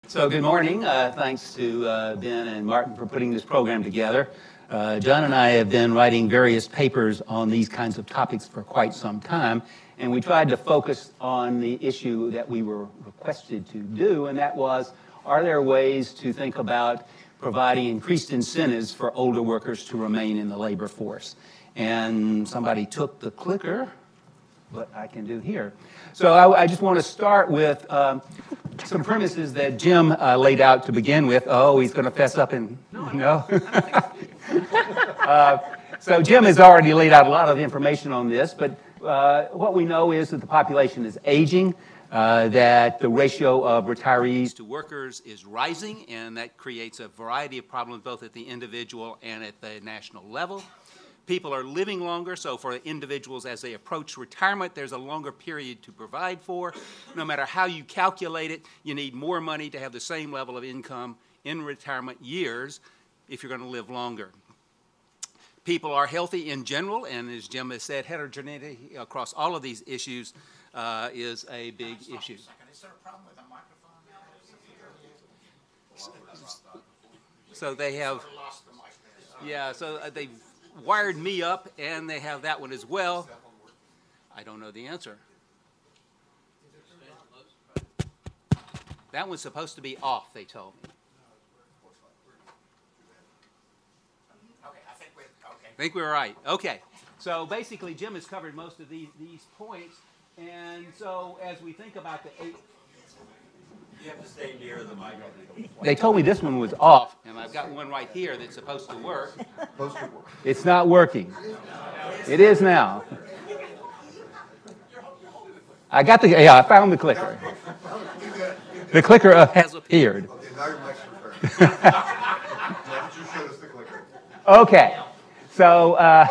So good morning. Thanks to Ben and Martin for putting this program together. John and I have been writing various papers on these kinds of topics for quite some time, and we tried to focus on the issue that we were requested to do, and that was, are there ways to think about providing increased incentives for older workers to remain in the labor force? And somebody took the clicker, what I can do here. So I just want to start with some premises that Jim laid out to begin with. Oh, he's going to fess up and, no. So Jim has already laid out a lot of information on this, but what we know is that the population is aging, that the ratio of retirees to workers is rising, and that creates a variety of problems both at the individual and at the national level. People are living longer, so for individuals as they approach retirement, there's a longer period to provide for. No matter how you calculate it, you need more money to have the same level of income in retirement years if you're going to live longer. People are healthy in general, and as Jim has said, heterogeneity across all of these issues is a big issue. Is there a problem with the microphone? So they have, yeah, so they've wired me up, and they have that one as well. I don't know the answer. That one's supposed to be off, they told me. Okay, I think we're right. Okay. So basically, Jim has covered most of these points, and so as we think about the eight... You have to stay near the microphone. They told me this one was off, and I've got one right here that's supposed to work. It's not working. It is now. I got the, yeah, I found the clicker. The clicker has appeared. Okay, so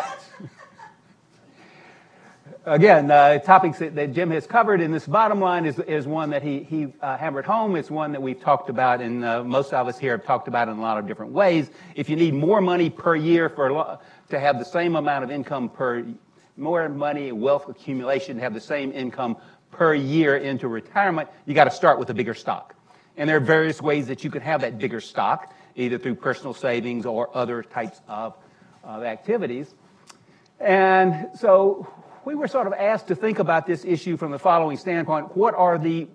again, topics that Jim has covered, and this bottom line is one that he hammered home. It's one that we've talked about, and most of us here have talked about in a lot of different ways. If you need more money per year to have the same amount of income more money, wealth accumulation, to have the same income per year into retirement, you got to start with a bigger stock. And there are various ways that you can have that bigger stock, either through personal savings or other types of activities. And so we were sort of asked to think about this issue from the following standpoint. What are the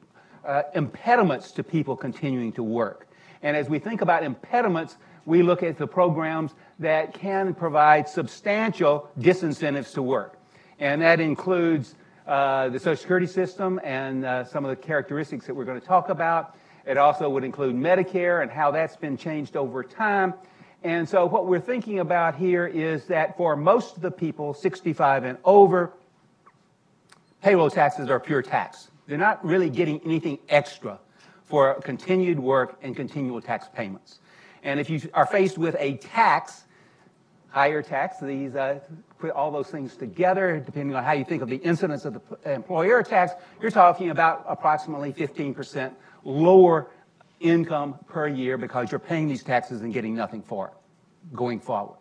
impediments to people continuing to work? And as we think about impediments, we look at the programs that can provide substantial disincentives to work. And that includes the Social Security system and some of the characteristics that we're going to talk about. It also would include Medicare and how that's been changed over time. And so what we're thinking about here is that for most of the people 65 and over, payroll taxes are pure tax. They're not really getting anything extra for continued work and continual tax payments. And if you are faced with a tax, higher tax, these put all those things together, depending on how you think of the incidence of the employer tax, you're talking about approximately 15% lower income per year because you're paying these taxes and getting nothing for it going forward.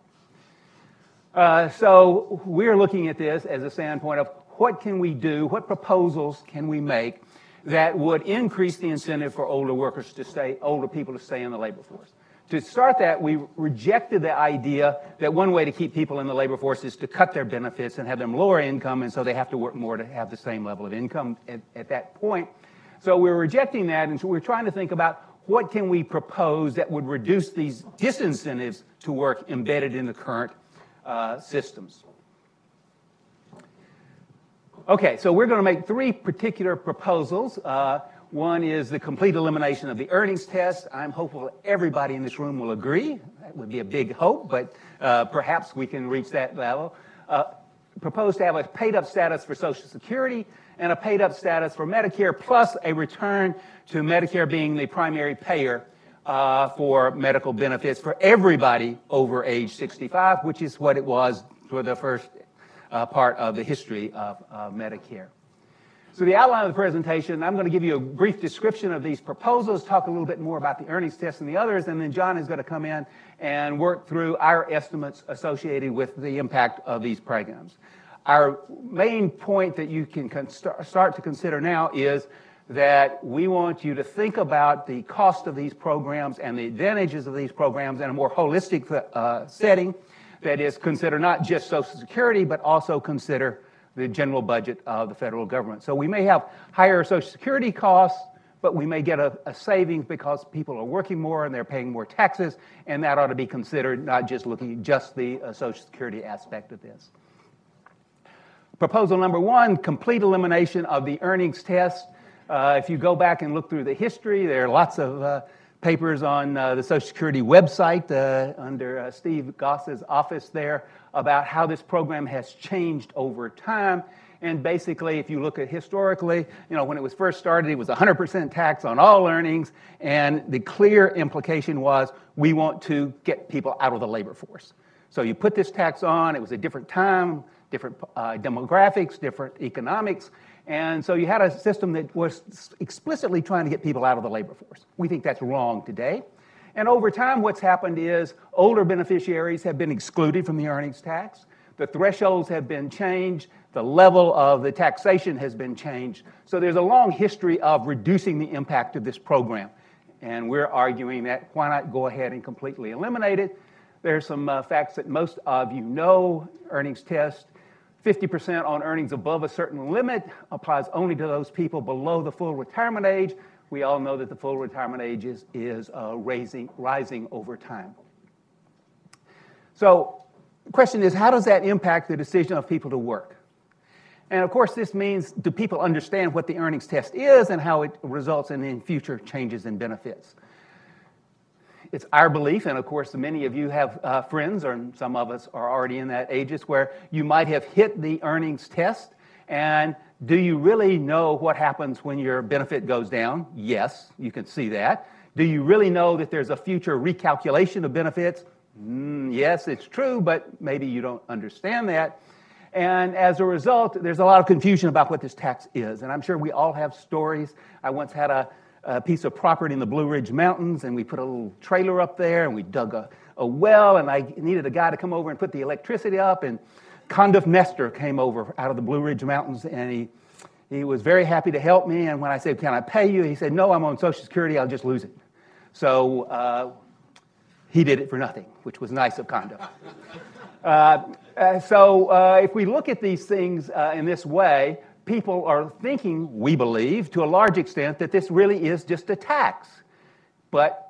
So we're looking at this as a standpoint of what can we do, what proposals can we make that would increase the incentive for older workers to stay, older people to stay in the labor force. To start that, we rejected the idea that one way to keep people in the labor force is to cut their benefits and have them lower income, and so they have to work more to have the same level of income at that point. So we're rejecting that, and so we're trying to think about what can we propose that would reduce these disincentives to work embedded in the current systems. Okay, so we're going to make three particular proposals. One is the complete elimination of the earnings test. I'm hopeful everybody in this room will agree. That would be a big hope, but perhaps we can reach that level. Propose to have a paid-up status for Social Security and a paid-up status for Medicare, plus a return to Medicare being the primary payer for medical benefits for everybody over age 65, which is what it was for the first part of the history of Medicare. So the outline of the presentation, I'm going to give you a brief description of these proposals, talk a little bit more about the earnings test and the others, and then John is going to come in and work through our estimates associated with the impact of these programs. Our main point that you can start to consider now is that we want you to think about the cost of these programs and the advantages of these programs in a more holistic setting that is consider not just Social Security, but also consider the general budget of the federal government. So we may have higher Social Security costs, but we may get a savings because people are working more and they're paying more taxes, and that ought to be considered, not just looking at just the Social Security aspect of this. Proposal number 1, complete elimination of the earnings test. If you go back and look through the history, there are lots of papers on the Social Security website under Steve Goss's office there about how this program has changed over time. And basically, if you look at historically, when it was first started, it was 100% tax on all earnings, and the clear implication was we want to get people out of the labor force. So you put this tax on, it was a different time, different demographics, different economics, and so you had a system that was explicitly trying to get people out of the labor force. We think that's wrong today. And over time, what's happened is older beneficiaries have been excluded from the earnings tax. The thresholds have been changed. The level of the taxation has been changed. So there's a long history of reducing the impact of this program. And we're arguing that why not go ahead and completely eliminate it? There's some facts that most of you know. Earnings test, 50% on earnings above a certain limit applies only to those people below the full retirement age. We all know that the full retirement age is rising over time. So the question is, how does that impact the decision of people to work? And of course, this means, do people understand what the earnings test is and how it results in future changes in benefits? It's our belief, and of course, many of you have friends, or some of us are already in that ages, where you might have hit the earnings test, and do you really know what happens when your benefit goes down? Yes, you can see that. Do you really know that there's a future recalculation of benefits? Yes, it's true, but maybe you don't understand that. And as a result, there's a lot of confusion about what this tax is. And I'm sure we all have stories. I once had a piece of property in the Blue Ridge Mountains, and we put a little trailer up there, and we dug a well, and I needed a guy to come over and put the electricity up, and Conduff Nestor came over out of the Blue Ridge Mountains, and he was very happy to help me. And when I said, "Can I pay you?" he said, "No, I'm on Social Security. I'll just lose it." So he did it for nothing, which was nice of Conduff. So if we look at these things in this way, people are thinking, we believe, to a large extent, that this really is just a tax, but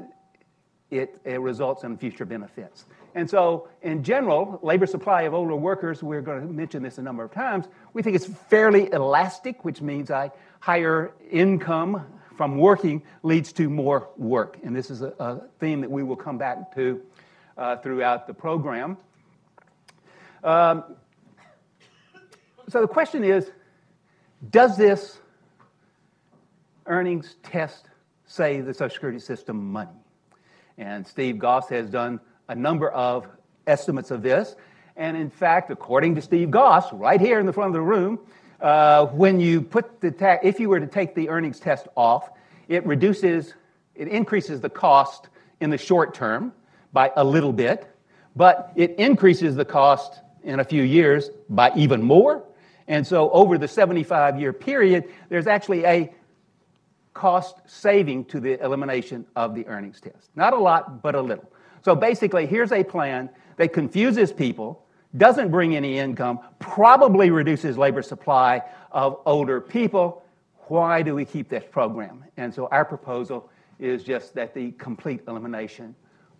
it results in future benefits. And so, in general, labor supply of older workers, we're going to mention this a number of times, we think it's fairly elastic, which means a higher income from working leads to more work. And this is a theme that we will come back to throughout the program. So the question is, does this earnings test save the Social Security system money? And Steve Goss has done a number of estimates of this. And in fact, according to Steve Goss, right here in the front of the room, when you put if you were to take the earnings test off, it increases the cost in the short term by a little bit, but it increases the cost in a few years by even more. And so over the 75-year period, there's actually a cost saving to the elimination of the earnings test. Not a lot, but a little. So basically, here's a plan that confuses people, doesn't bring any income, probably reduces labor supply of older people. Why do we keep this program? And so our proposal is just that the complete elimination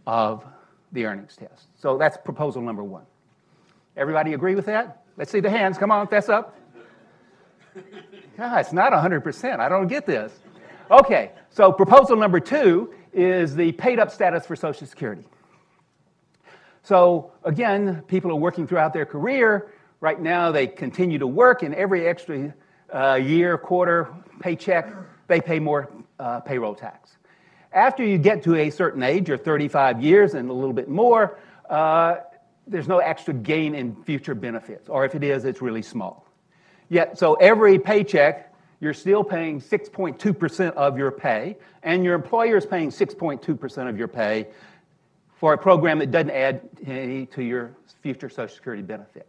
of the earnings test. So that's proposal number 1. Everybody agree with that? Let's see the hands. Come on, fess up. It's not 100%. I don't get this. Okay, so proposal number 2 is the paid-up status for Social Security. So again, people are working throughout their career. Right now, they continue to work, and every extra year, quarter, paycheck, they pay more payroll tax. After you get to a certain age, you're 35 years and a little bit more, there's no extra gain in future benefits, or if it is, it's really small. Yet, so every paycheck, you're still paying 6.2% of your pay, and your employer is paying 6.2% of your pay for a program that doesn't add any to your future Social Security benefit.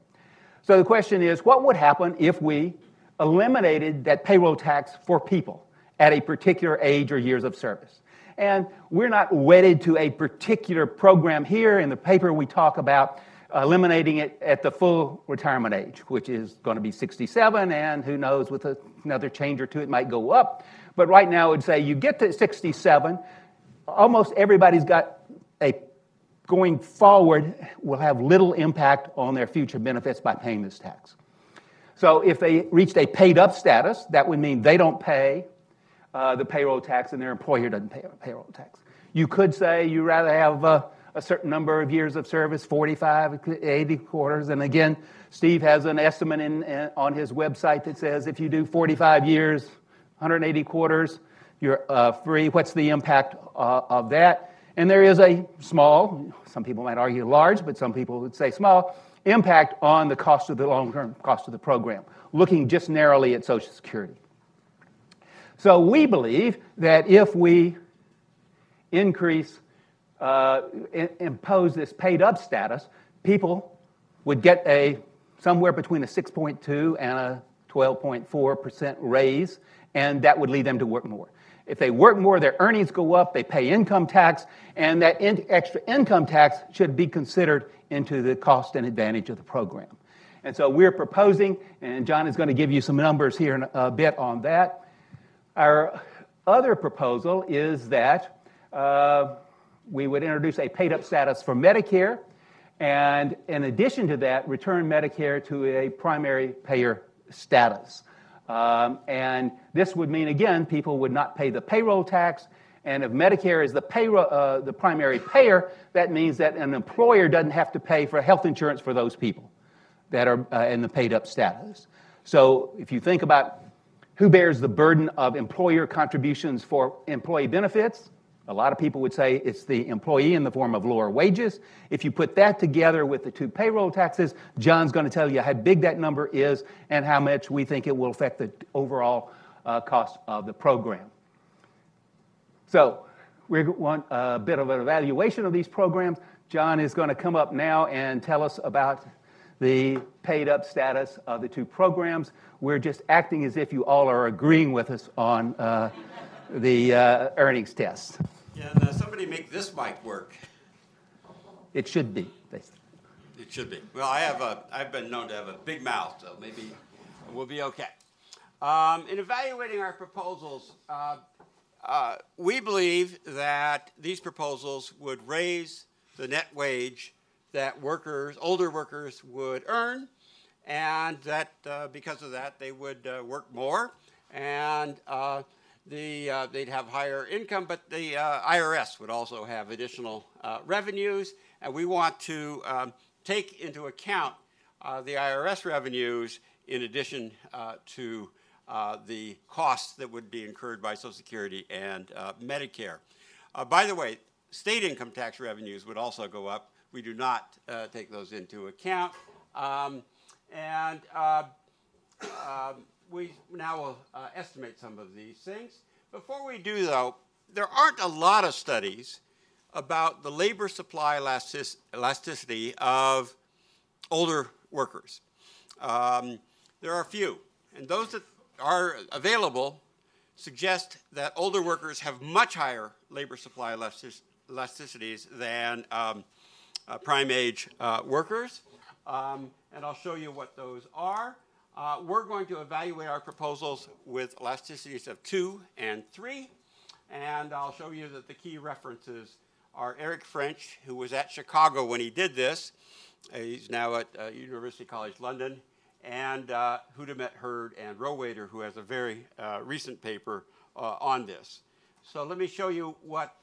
So the question is, what would happen if we eliminated that payroll tax for people at a particular age or years of service. And we're not wedded to a particular program here. In the paper, we talk about eliminating it at the full retirement age, which is going to be 67, and who knows, with another change or two, it might go up. But right now, I would say you get to 67, almost everybody's got going forward will have little impact on their future benefits by paying this tax. So if they reached a paid-up status, that would mean they don't pay the payroll tax and their employer doesn't pay payroll tax. You could say you rather have a certain number of years of service, 45, 80 quarters. And again, Steve has an estimate on his website that says if you do 45 years, 180 quarters, you're free. What's the impact of that? And there is a small, some people might argue large, but some people would say small, impact on the cost of the long-term cost of the program, looking just narrowly at Social Security. So we believe that if we impose this paid-up status, people would get somewhere between a 6.2 and a 12.4% raise, and that would lead them to work more. If they work more, their earnings go up, they pay income tax, and that extra income tax should be considered into the cost and advantage of the program. And so we're proposing, and John is going to give you some numbers here in a bit on that. Our other proposal is that we would introduce a paid-up status for Medicare, and in addition to that, return Medicare to a primary payer status. And this would mean, again, people would not pay the payroll tax. And if Medicare is the primary payer, that means that an employer doesn't have to pay for health insurance for those people that are in the paid-up status. So if you think about who bears the burden of employer contributions for employee benefits, a lot of people would say it's the employee in the form of lower wages. If you put that together with the two payroll taxes, John's going to tell you how big that number is and how much we think it will affect the overall cost of the program. So we want a bit of an evaluation of these programs. John is going to come up now and tell us about the paid-up status of the two programs. We're just acting as if you all are agreeing with us on the earnings test. Can somebody make this mic work? It should be. It should be. Well, I've been known to have a big mouth, so maybe we'll be okay. In evaluating our proposals, we believe that these proposals would raise the net wage that older workers would earn, and that because of that, they would work more, and they'd have higher income, but the IRS would also have additional revenues, and we want to take into account the IRS revenues in addition to the costs that would be incurred by Social Security and Medicare. By the way, state income tax revenues would also go up. We do not take those into account. We now will estimate some of these things. Before we do, though, there aren't a lot of studies about the labor supply elasticity of older workers. There are a few, and those that are available suggest that older workers have much higher labor supply elasticities than prime age workers, and I'll show you what those are. We're going to evaluate our proposals with elasticities of 2 and 3, and I'll show you that the key references are Eric French, who was at Chicago when he did this. He's now at University College London, and Hudamet Hurd and Rowader, who has a very recent paper on this. So let me show you what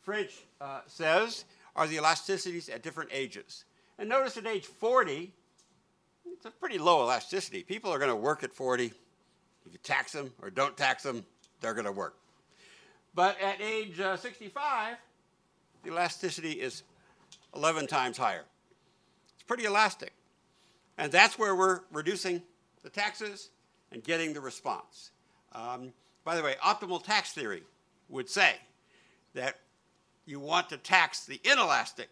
French says are the elasticities at different ages. And notice at age 40, it's a pretty low elasticity. People are going to work at 40. If you tax them or don't tax them, they're going to work. But at age 65, the elasticity is 11 times higher. It's pretty elastic. And that's where we're reducing the taxes and getting the response. By the way, optimal tax theory would say that you want to tax the inelastic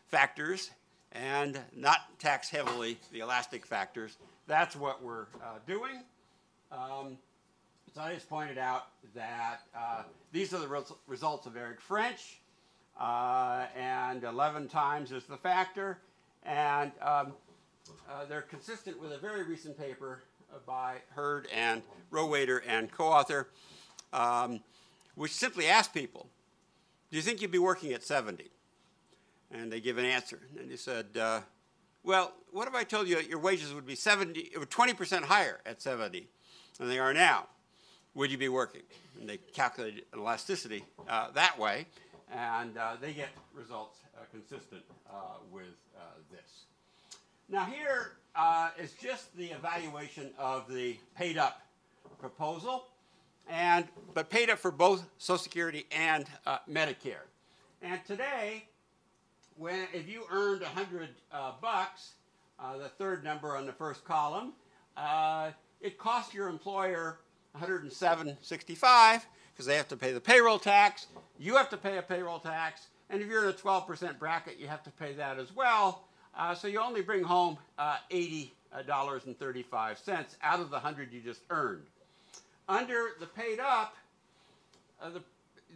factors and not tax heavily the elastic factors. That's what we're doing. So I just pointed out that these are the results of Eric French, and 11 times is the factor, and they're consistent with a very recent paper by Hurd and Rowader and co-author, which simply asked people, do you think you'd be working at 70? And they give an answer. And they said, well, what if I told you your wages would be 20% higher at 70 than they are now? Would you be working? And they calculated elasticity that way, and they get results consistent with this. Now here is just the evaluation of the paid-up proposal, but paid up for both Social Security and Medicare. And today, if you earned $100, the third number on the first column, it costs your employer $107.65 because they have to pay the payroll tax. You have to pay a payroll tax, and if you're in a 12% bracket, you have to pay that as well. So you only bring home $80.35 out of the 100 you just earned. Under the paid up,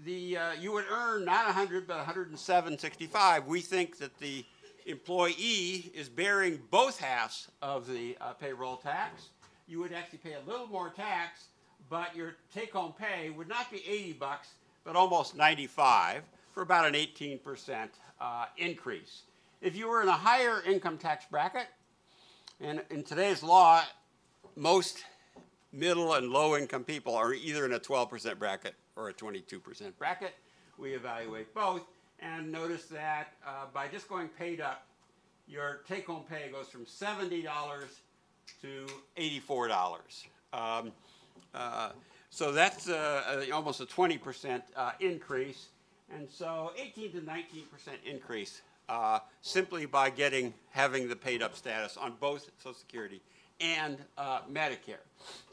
you would earn not 100 but 107.65. We think that the employee is bearing both halves of the payroll tax. You would actually pay a little more tax, but your take-home pay would not be $80, but almost $95 for about an 18% increase. If you were in a higher income tax bracket, and in today's law, most middle and low income people are either in a 12% bracket or a 22% bracket. We evaluate both, and notice that by just going paid up, your take-home pay goes from $70 to $84. So that's almost a 20% increase, and so 18 to 19% increase simply by having the paid-up status on both Social Security and Medicare.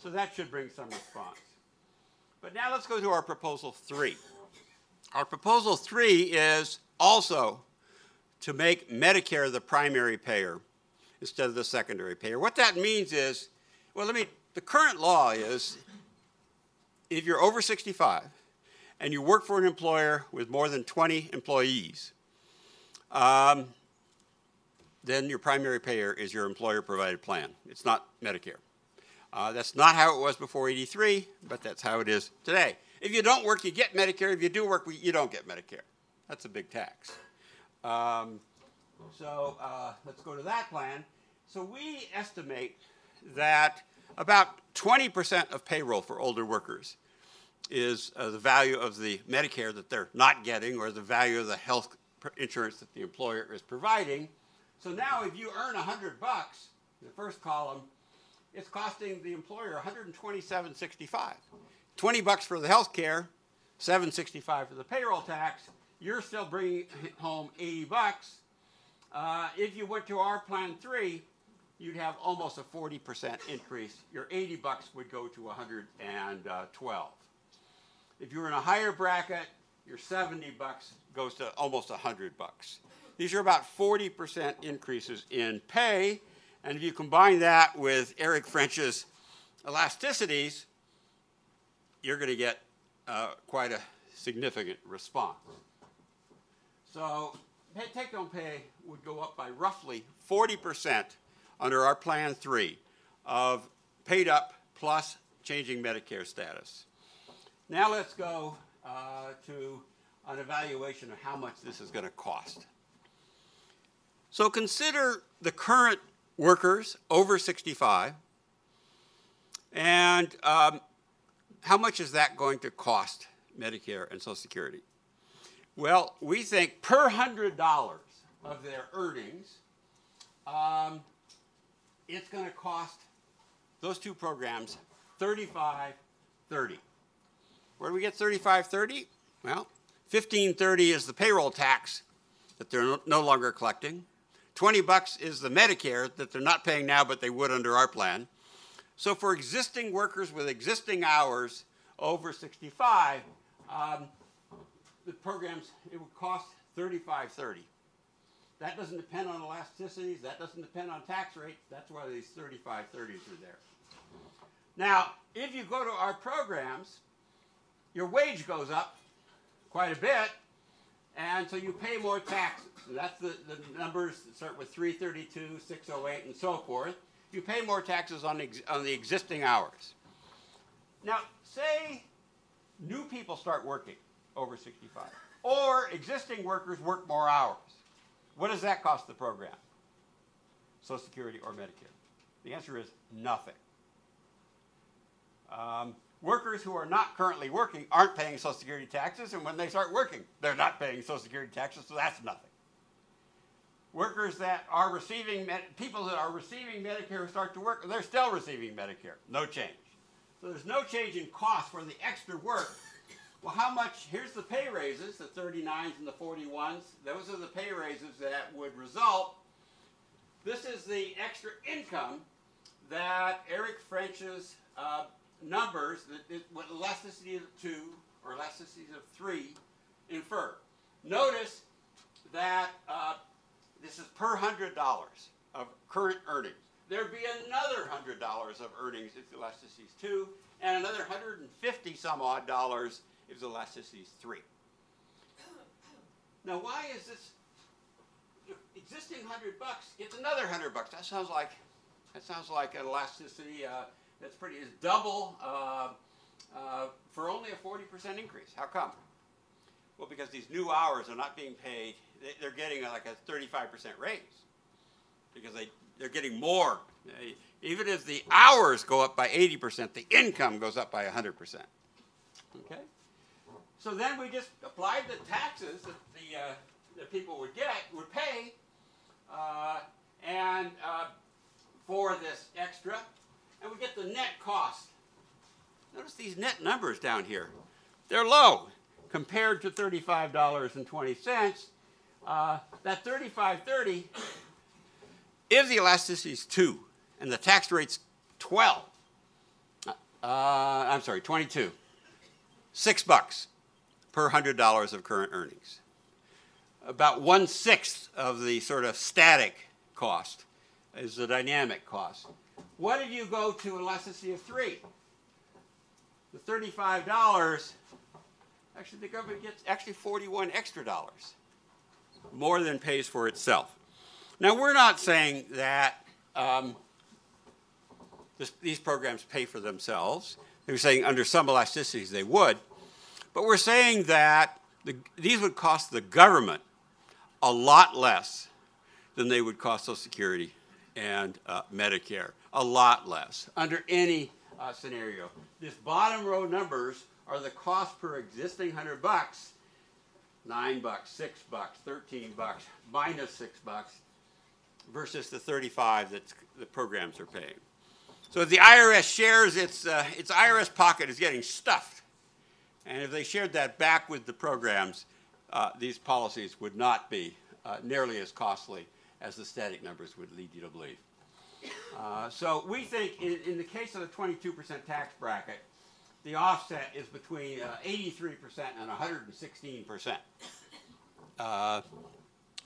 So that should bring some response. But now let's go to our proposal 3. Our proposal 3 is also to make Medicare the primary payer instead of the secondary payer. What that means is, the current law is if you're over 65 and you work for an employer with more than 20 employees, then your primary payer is your employer-provided plan. It's not Medicare. That's not how it was before '83, but that's how it is today. If you don't work, you get Medicare. If you do work, you don't get Medicare. That's a big tax. So let's go to that plan. So we estimate that about 20% of payroll for older workers is the value of the Medicare that they're not getting, or the value of the health insurance that the employer is providing. So now if you earn $100, in the first column, it's costing the employer $127.65. $20 for the health care, $7.65 for the payroll tax. You're still bringing home $80. If you went to our plan 3, you'd have almost a 40% increase. Your $80 would go to $112. If you were in a higher bracket, your $70 goes to almost $100. These are about 40% increases in pay, and if you combine that with Eric French's elasticities, you're going to get quite a significant response. So take-home pay would go up by roughly 40% under our Plan 3 of paid up plus changing Medicare status. Now let's go to an evaluation of how much this is going to cost. So consider the current workers over 65, and how much is that going to cost Medicare and Social Security? Well, we think per $100 of their earnings, it's going to cost those two programs $35.30. Where do we get $35.30? Well, $15.30 is the payroll tax that they're no longer collecting. $20 is the Medicare that they're not paying now, but they would under our plan. So for existing workers with existing hours over 65, the programs, it would cost $35.30. That doesn't depend on elasticities. That doesn't depend on tax rates. That's why these $35.30s are there. Now, if you go to our programs, your wage goes up quite a bit, and so you pay more taxes. And that's the numbers that start with 332, 608, and so forth. You pay more taxes on the existing hours. Now, say new people start working over 65, or existing workers work more hours. What does that cost the program? Social Security or Medicare? The answer is nothing. Workers who are not currently working aren't paying Social Security taxes, and when they start working, they're not paying Social Security taxes, so that's nothing. Workers that are receiving, people that are receiving Medicare who start to work, they're still receiving Medicare. No change. So there's no change in cost for the extra work. Well, how much? Here's the pay raises, the 39s and the 41s. Those are the pay raises that would result. This is the extra income that Eric French's numbers, what elasticity of 2 or elasticities of 3 infer. Notice that this is per $100 of current earnings. There'd be another $100 of earnings if the elasticity is 2, and another 150 some odd dollars if the elasticity is 3. Now, why is this existing $100 gets another $100? That sounds like an elasticity that's pretty is double for only a 40% increase. How come? Well, because these new hours are not being paid. They're getting like a 35% raise because they're getting more. Even if the hours go up by 80%, the income goes up by 100%. Okay? So then we just applied the taxes that people would pay, and for this extra, and we get the net cost. Notice these net numbers down here. They're low compared to $35.20. That $35.30, if the elasticity is 2 and the tax rate's 22, $6 per $100 of current earnings. About 1/6 of the sort of static cost is the dynamic cost. What if you go to an elasticity of 3? The $35, actually the government gets actually 41 extra dollars, more than pays for itself. Now, we're not saying that these programs pay for themselves. We're saying under some elasticities they would. But we're saying that these would cost the government a lot less than they would cost Social Security and Medicare. A lot less under any scenario. This bottom row numbers are the cost per existing $100. $9, $6, $13, minus $6, versus the 35 that the programs are paying. So if the IRS shares its IRS pocket is getting stuffed, and if they shared that back with the programs, these policies would not be nearly as costly as the static numbers would lead you to believe. So we think in the case of the 22% tax bracket, the offset is between 83% and 116%.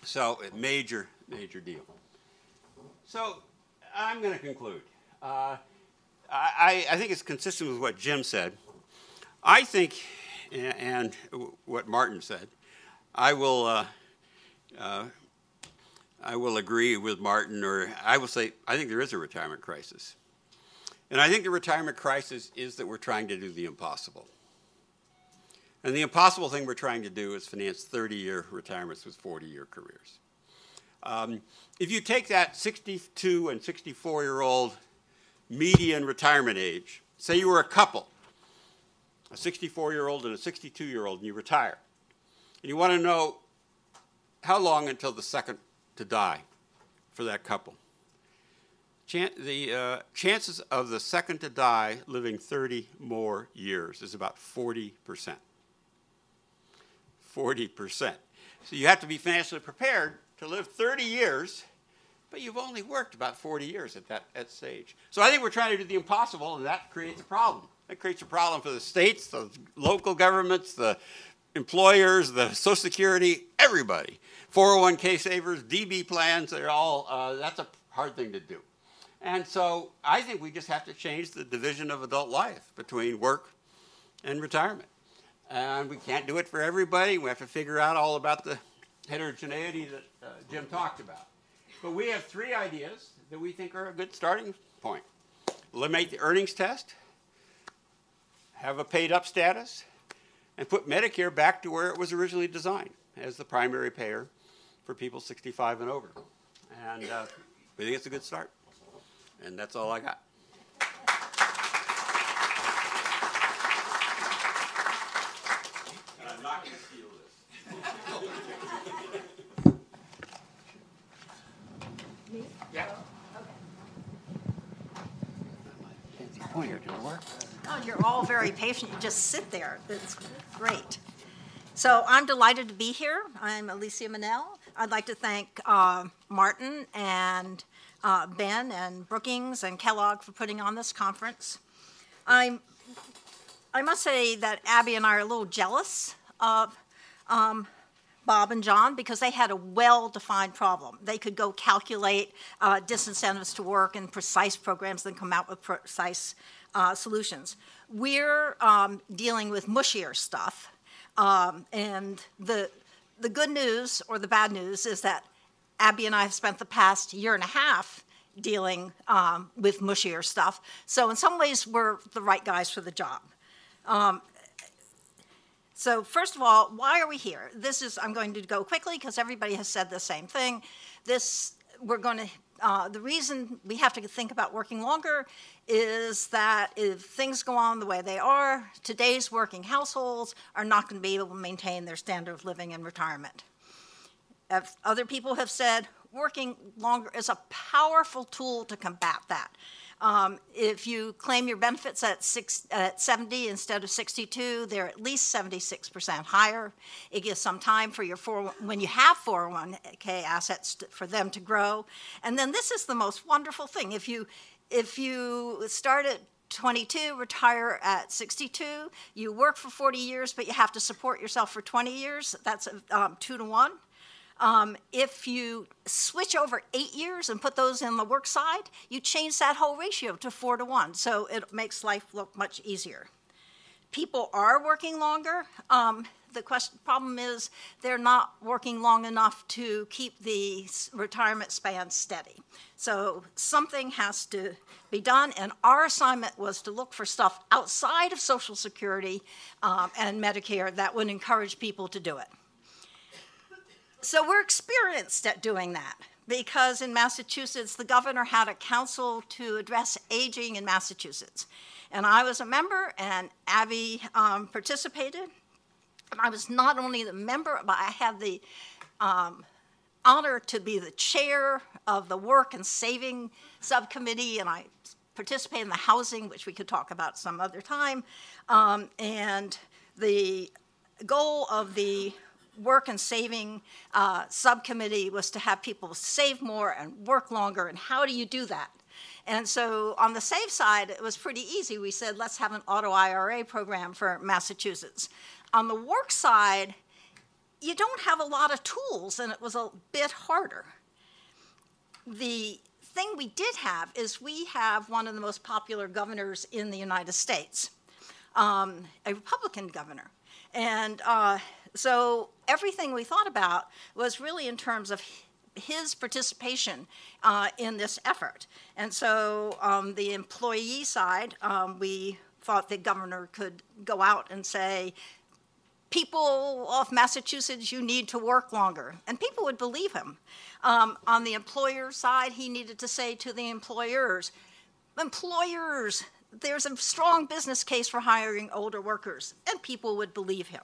So a major, major deal. So I'm going to conclude. I think it's consistent with what Jim said. I think, and what Martin said, I will agree with Martin, or I will say I think there is a retirement crisis. And I think the retirement crisis is that we're trying to do the impossible. And the impossible thing we're trying to do is finance 30-year retirements with 40-year careers. If you take that 62 and 64-year-old median retirement age, say you were a couple, a 64-year-old and a 62-year-old, and you retire, and you want to know how long until the second to die for that couple. The chances of the second to die living 30 more years is about 40%. 40%. So you have to be financially prepared to live 30 years, but you've only worked about 40 years at that stage. So I think we're trying to do the impossible, and that creates a problem. That creates a problem for the states, the local governments, the employers, the Social Security, everybody. 401k savers, DB plans, they're all, that's a hard thing to do. And so I think we just have to change the division of adult life between work and retirement. And we can't do it for everybody. We have to figure out all about the heterogeneity that Jim talked about. But we have 3 ideas that we think are a good starting point. Eliminate the earnings test, have a paid-up status, and put Medicare back to where it was originally designed, as the primary payer for people 65 and over. And we think it's a good start. And that's all I got. And I'm not going to steal this. Me? Yeah. Fancy pointer, did it work? Oh, you're all very patient. You just sit there. That's great. So I'm delighted to be here. I'm Alicia Manel. I'd like to thank Martin and Ben and Brookings and Kellogg for putting on this conference. I must say that Abby and I are a little jealous of Bob and John because they had a well-defined problem. They could go calculate disincentives to work and precise programs, then come out with precise solutions. We're dealing with mushier stuff, and the good news or the bad news is that Abby and I have spent the past year and a half dealing with mushier stuff. So in some ways, we're the right guys for the job. So first of all, why are we here? I'm going to go quickly because everybody has said the same thing. The reason we have to think about working longer is that if things go on the way they are, today's working households are not going to be able to maintain their standard of living in retirement. As other people have said, working longer is a powerful tool to combat that. If you claim your benefits at 70 instead of 62, they're at least 76% higher. It gives some time for when you have 401k assets for them to grow. And then this is the most wonderful thing. If you start at 22, retire at 62, you work for 40 years, but you have to support yourself for 20 years. That's 2 to 1. If you switch over 8 years and put those in the work side, you change that whole ratio to 4 to 1. So it makes life look much easier. People are working longer. The problem is they're not working long enough to keep the retirement span steady. So something has to be done, and our assignment was to look for stuff outside of Social Security and Medicare that would encourage people to do it. So we're experienced at doing that because in Massachusetts, the governor had a council to address aging in Massachusetts. And I was a member, and Abby participated. And I was not only the member, but I had the honor to be the chair of the Work and Saving Subcommittee, and I participated in the housing, which we could talk about some other time. And the goal of the Work and Saving Subcommittee was to have people save more and work longer, and how do you do that? And so on the save side, it was pretty easy. We said, let's have an auto IRA program for Massachusetts. On the work side, you don't have a lot of tools, and it was a bit harder. The thing we did have is we have one of the most popular governors in the United States, a Republican governor. And so everything we thought about was really in terms of his participation in this effort. And so on the employee side, we thought the governor could go out and say, people of Massachusetts, you need to work longer. And people would believe him. On the employer side, he needed to say to the employers, there's a strong business case for hiring older workers. And people would believe him.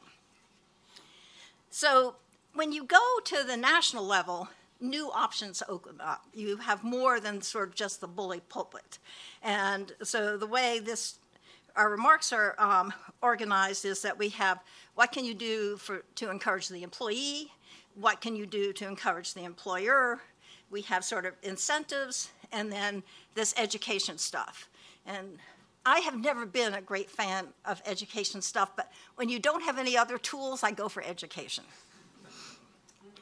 So when you go to the national level, new options open up. You have more than sort of just the bully pulpit. And so the way our remarks are organized is that we have what can you do to encourage the employee, what can you do to encourage the employer, we have sort of incentives, and then this education stuff. And I have never been a great fan of education stuff, but when you don't have any other tools, I go for education.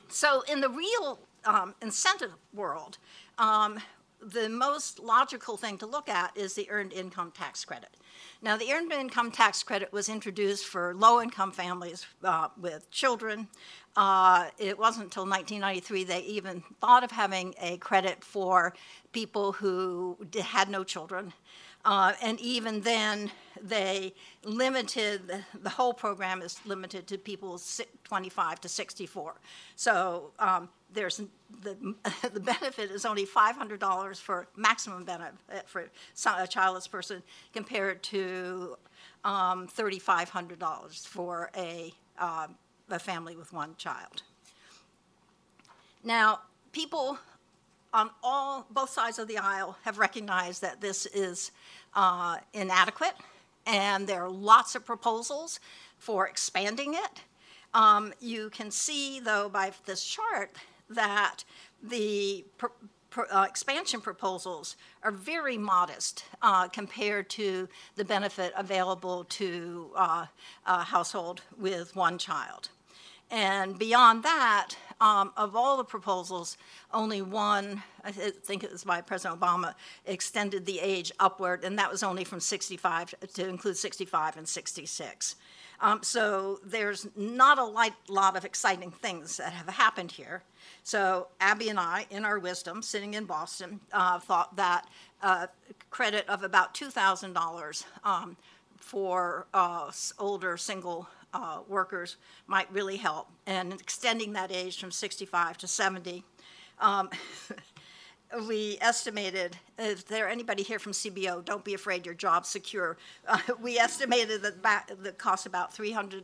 So in the real incentive world, the most logical thing to look at is the Earned Income Tax Credit. Now, the Earned Income Tax Credit was introduced for low-income families with children. It wasn't until 1993 they even thought of having a credit for people who had no children. And even then, they limited, the whole program is limited to people 25 to 64. So there's the benefit is only $500 for maximum benefit for a childless person compared to $3,500 for a family with one child. Now, people on both sides of the aisle have recognized that this is inadequate, and there are lots of proposals for expanding it. You can see, though, by this chart that the expansion proposals are very modest compared to the benefit available to a household with one child. And beyond that, of all the proposals, only one, I think it was by President Obama, extended the age upward, and that was only from 65 to include 65 and 66. So there's not a lot of exciting things that have happened here. So Abby and I, in our wisdom, sitting in Boston, thought that credit of about $2,000 for older single workers might really help, and extending that age from 65 to 70. We estimated, if there anybody here from CBO, don't be afraid, your job's secure. We estimated that the cost about $300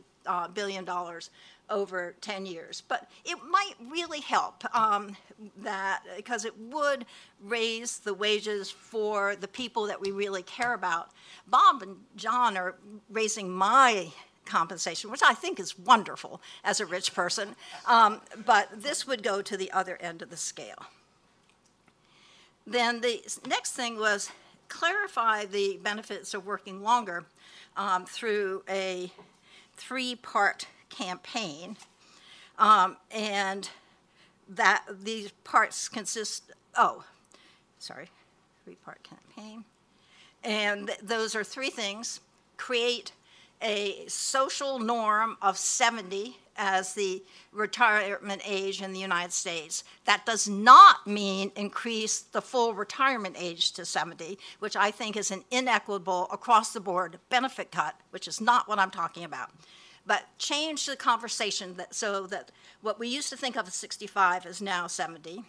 billion over 10 years. But it might really help because it would raise the wages for the people that we really care about. Bob and John are raising my compensation, which I think is wonderful as a rich person, but this would go to the other end of the scale. Then the next thing was clarify the benefits of working longer through a 3-part campaign, and that these parts consist, 3-part campaign, and those are 3 things: create a social norm of 70 as the retirement age in the United States. That does not mean increase the full retirement age to 70, which I think is an inequitable across-the-board benefit cut, which is not what I'm talking about. But change the conversation so that what we used to think of as 65 is now 70,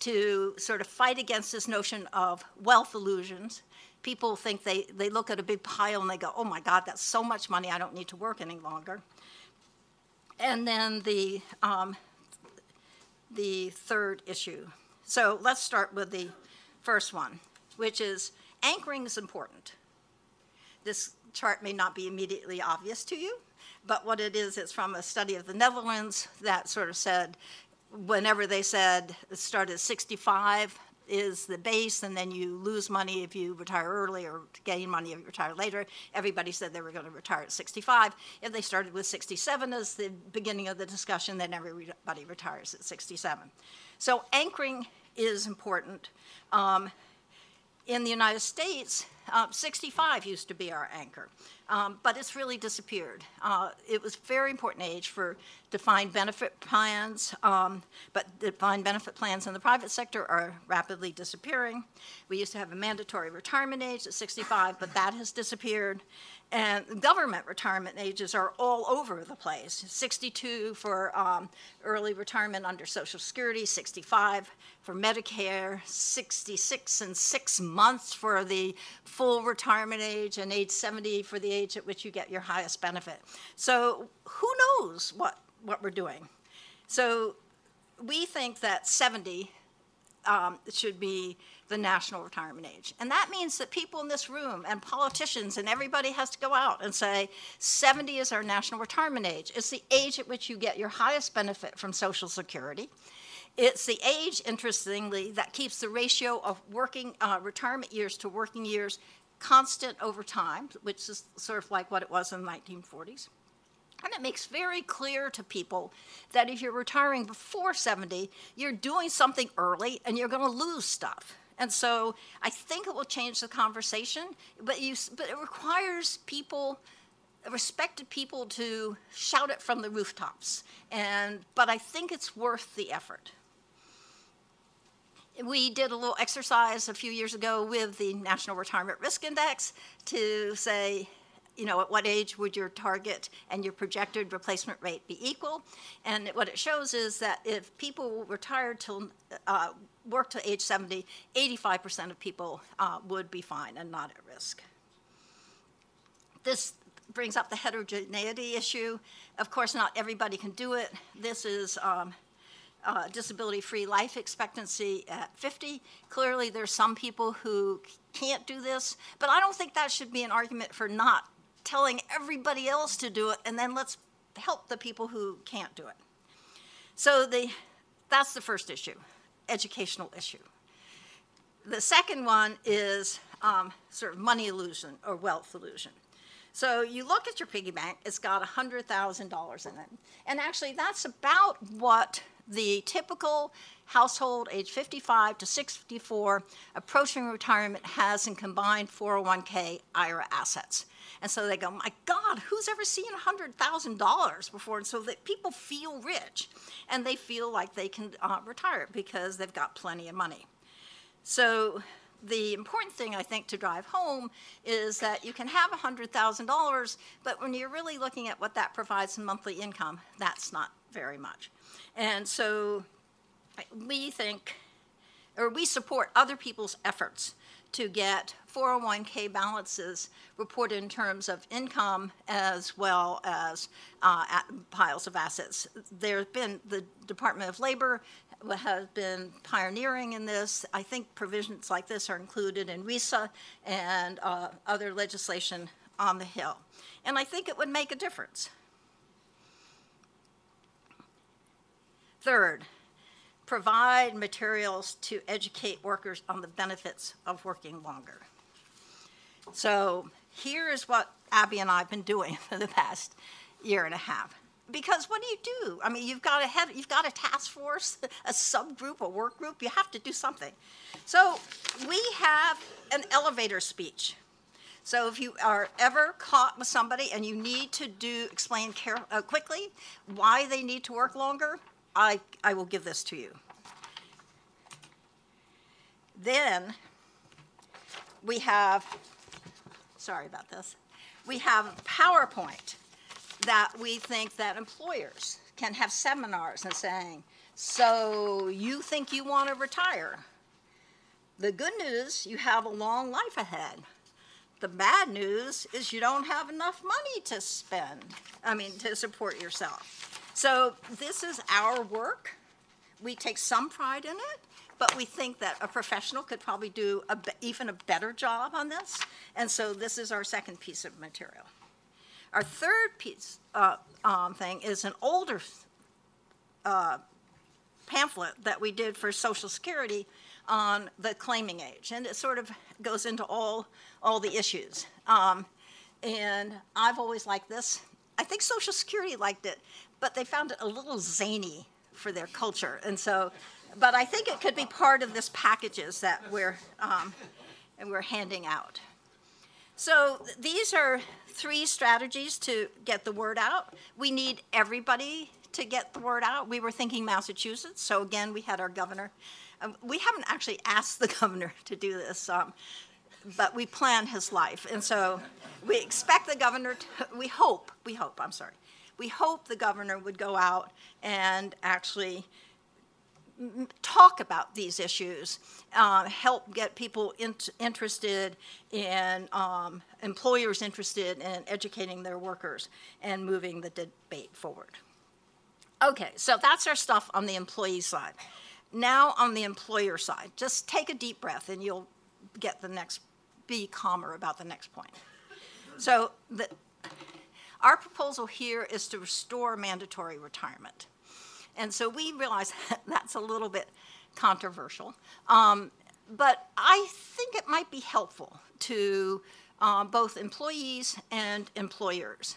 to sort of fight against this notion of wealth illusions. People think they look at a big pile and they go, oh my God, that's so much money, I don't need to work any longer. And then the third issue. So let's start with the first one, which is anchoring is important. This chart may not be immediately obvious to you, but what it is, it's from a study of the Netherlands that sort of said, whenever they said it started at 65 is the base, and then you lose money if you retire early or gain money if you retire later. Everybody said they were going to retire at 65. If they started with 67 as the beginning of the discussion, then everybody retires at 67. So anchoring is important. In the United States, 65 used to be our anchor, but it's really disappeared. It was a very important age for defined benefit plans, but defined benefit plans in the private sector are rapidly disappearing. We used to have a mandatory retirement age at 65, but that has disappeared. And government retirement ages are all over the place. 62 for early retirement under Social Security, 65 for Medicare, 66 and 6 months for the full retirement age, and age 70 for the age at which you get your highest benefit. So who knows what we're doing? So we think that 70 should be the national retirement age. And that means that people in this room and politicians and everybody has to go out and say 70 is our national retirement age. It's the age at which you get your highest benefit from Social Security. It's the age, interestingly, that keeps the ratio of working retirement years to working years constant over time, which is sort of like what it was in the 1940s. And it makes very clear to people that if you're retiring before 70, you're doing something early and you're going to lose stuff. And so I think it will change the conversation, but it requires people, respected people, to shout it from the rooftops. But I think it's worth the effort. We did a little exercise a few years ago with the National Retirement Risk Index to say, you know, at what age would your target and your projected replacement rate be equal? And what it shows is that if people retired till work to age 70, 85% of people would be fine and not at risk. This brings up the heterogeneity issue. Of course, not everybody can do it. This is disability-free life expectancy at 50. Clearly, there's some people who can't do this, but I don't think that should be an argument for not telling everybody else to do it, and then let's help the people who can't do it. So that's the first issue, educational issue. The second one is sort of money illusion or wealth illusion. So you look at your piggy bank, it's got $100,000 in it. And actually, that's about what the typical household age 55 to 64 approaching retirement has in combined 401k IRA assets. And so they go, my God, who's ever seen $100,000 before? And so that people feel rich, and they feel like they can retire because they've got plenty of money. So the important thing, I think, to drive home is that you can have $100,000, but when you're really looking at what that provides in monthly income, that's not very much. And so we think, or we support other people's efforts to get 401k balances reported in terms of income as well as piles of assets. There's been, the Department of Labor has been pioneering in this. I think provisions like this are included in RISA and other legislation on the Hill. And I think it would make a difference. Third, provide materials to educate workers on the benefits of working longer. So here is what Abby and I have been doing for the past year and a half. Because what do? I mean, you've got a task force, a subgroup, a work group. You have to do something. So we have an elevator speech. So if you are ever caught with somebody and you need to explain quickly why they need to work longer, I will give this to you. Then we have, sorry about this, we have a PowerPoint that we think that employers can have seminars and saying, so you think you want to retire. The good news, you have a long life ahead. The bad news is you don't have enough money to spend, to support yourself. So this is our work. We take some pride in it, but we think that a professional could probably do even a better job on this. And so this is our second piece of material. Our third piece thing is an older pamphlet that we did for Social Security on the claiming age. And it sort of goes into all the issues. And I've always liked this. I think Social Security liked it, but they found it a little zany for their culture. And so, but I think it could be part of this packages that we're handing out. So these are 3 strategies to get the word out. We need everybody to get the word out. We were thinking Massachusetts, so again, we had our governor. We haven't actually asked the governor to do this, but we plan his life. And so we expect the governor we hope the governor would go out and actually talk about these issues, help get people interested in, employers interested in educating their workers and moving the debate forward. Okay, so that's our stuff on the employee side. Now on the employer side, just take a deep breath and you'll get be calmer about the next point. So our proposal here is to restore mandatory retirement. And so we realize that's a little bit controversial, but I think it might be helpful to both employees and employers.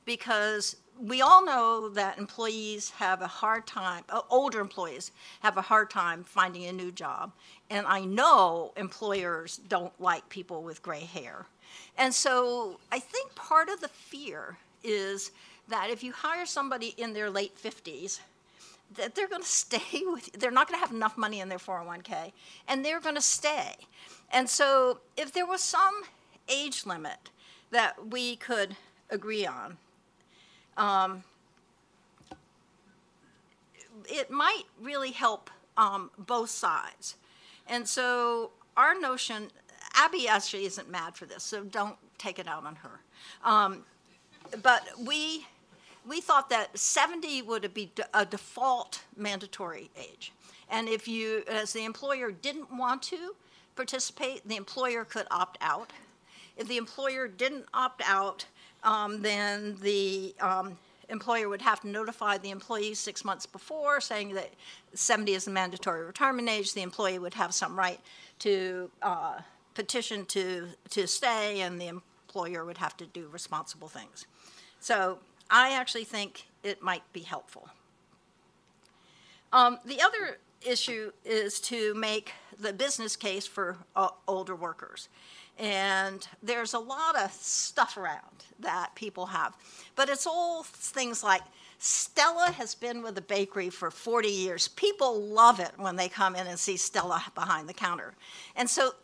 because we all know that employees have a hard time, older employees have a hard time finding a new job. And I know employers don't like people with gray hair. And so I think part of the fear is that if you hire somebody in their late 50s, that they're going to stay with you. They're not going to have enough money in their 401k, and they're going to stay. And so if there was some age limit that we could agree on, it might really help both sides. And so our notion, Abby actually isn't mad for this, so don't take it out on her. But we thought that 70 would be a default mandatory age. And if you, as the employer, didn't want to participate, the employer could opt out. If the employer didn't opt out, then the employer would have to notify the employee 6 months before, saying that 70 is the mandatory retirement age. The employee would have some right to petition to stay, and the employer would have to do responsible things. So I actually think it might be helpful. The other issue is to make the business case for older workers. And there's a lot of stuff around that people have. But it's all things like, Stella has been with the bakery for 40 years. People love it when they come in and see Stella behind the counter. And so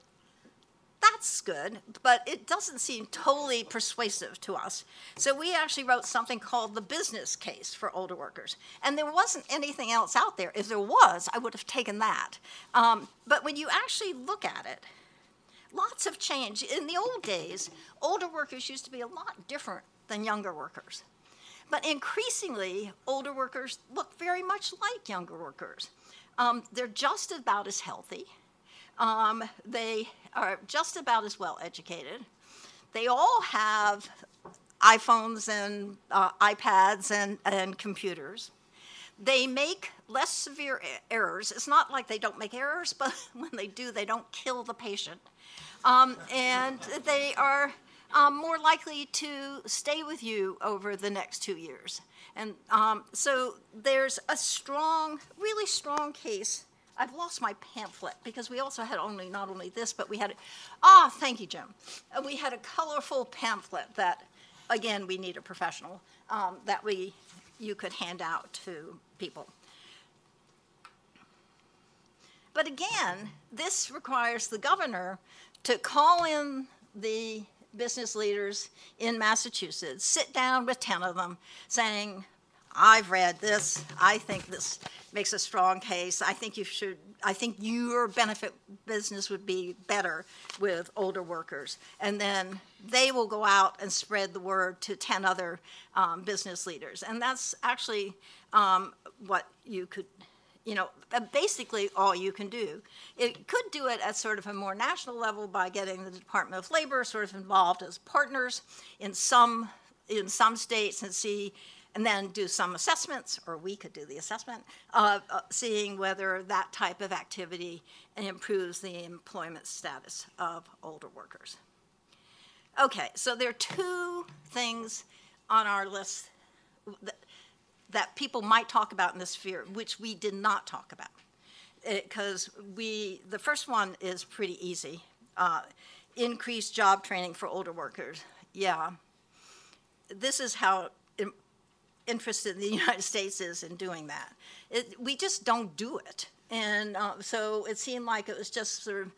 that's good, but it doesn't seem totally persuasive to us. So we actually wrote something called the business case for older workers. And there wasn't anything else out there. If there was, I would have taken that. But when you actually look at it, lots have changed. In the old days, older workers used to be a lot different than younger workers. But increasingly, older workers look very much like younger workers. They're just about as healthy. They are just about as well educated. They all have iPhones and iPads and computers. They make less severe errors. It's not like they don't make errors, but when they do, they don't kill the patient. And they are more likely to stay with you over the next 2 years. And so there's a strong, really strong case. I've lost my pamphlet because we also had not only this, but we had, thank you, Jim. We had a colorful pamphlet that, again, we need a professional, that you could hand out to people. But again, this requires the governor to call in the business leaders in Massachusetts, sit down with 10 of them saying, I've read this, I think this makes a strong case, I think your benefit business would be better with older workers. And then they will go out and spread the word to 10 other business leaders. And that's actually what you could, basically all you can do. It could do it at sort of a more national level by getting the Department of Labor sort of involved as partners in some states and then do some assessments, or we could do the assessment, seeing whether that type of activity improves the employment status of older workers. Okay, so there are two things on our list that people might talk about in this sphere, which we did not talk about. Because the first one is pretty easy. Increased job training for older workers. Yeah, this is how interested the United States is in doing that. We just don't do it. And so it seemed like it was just sort of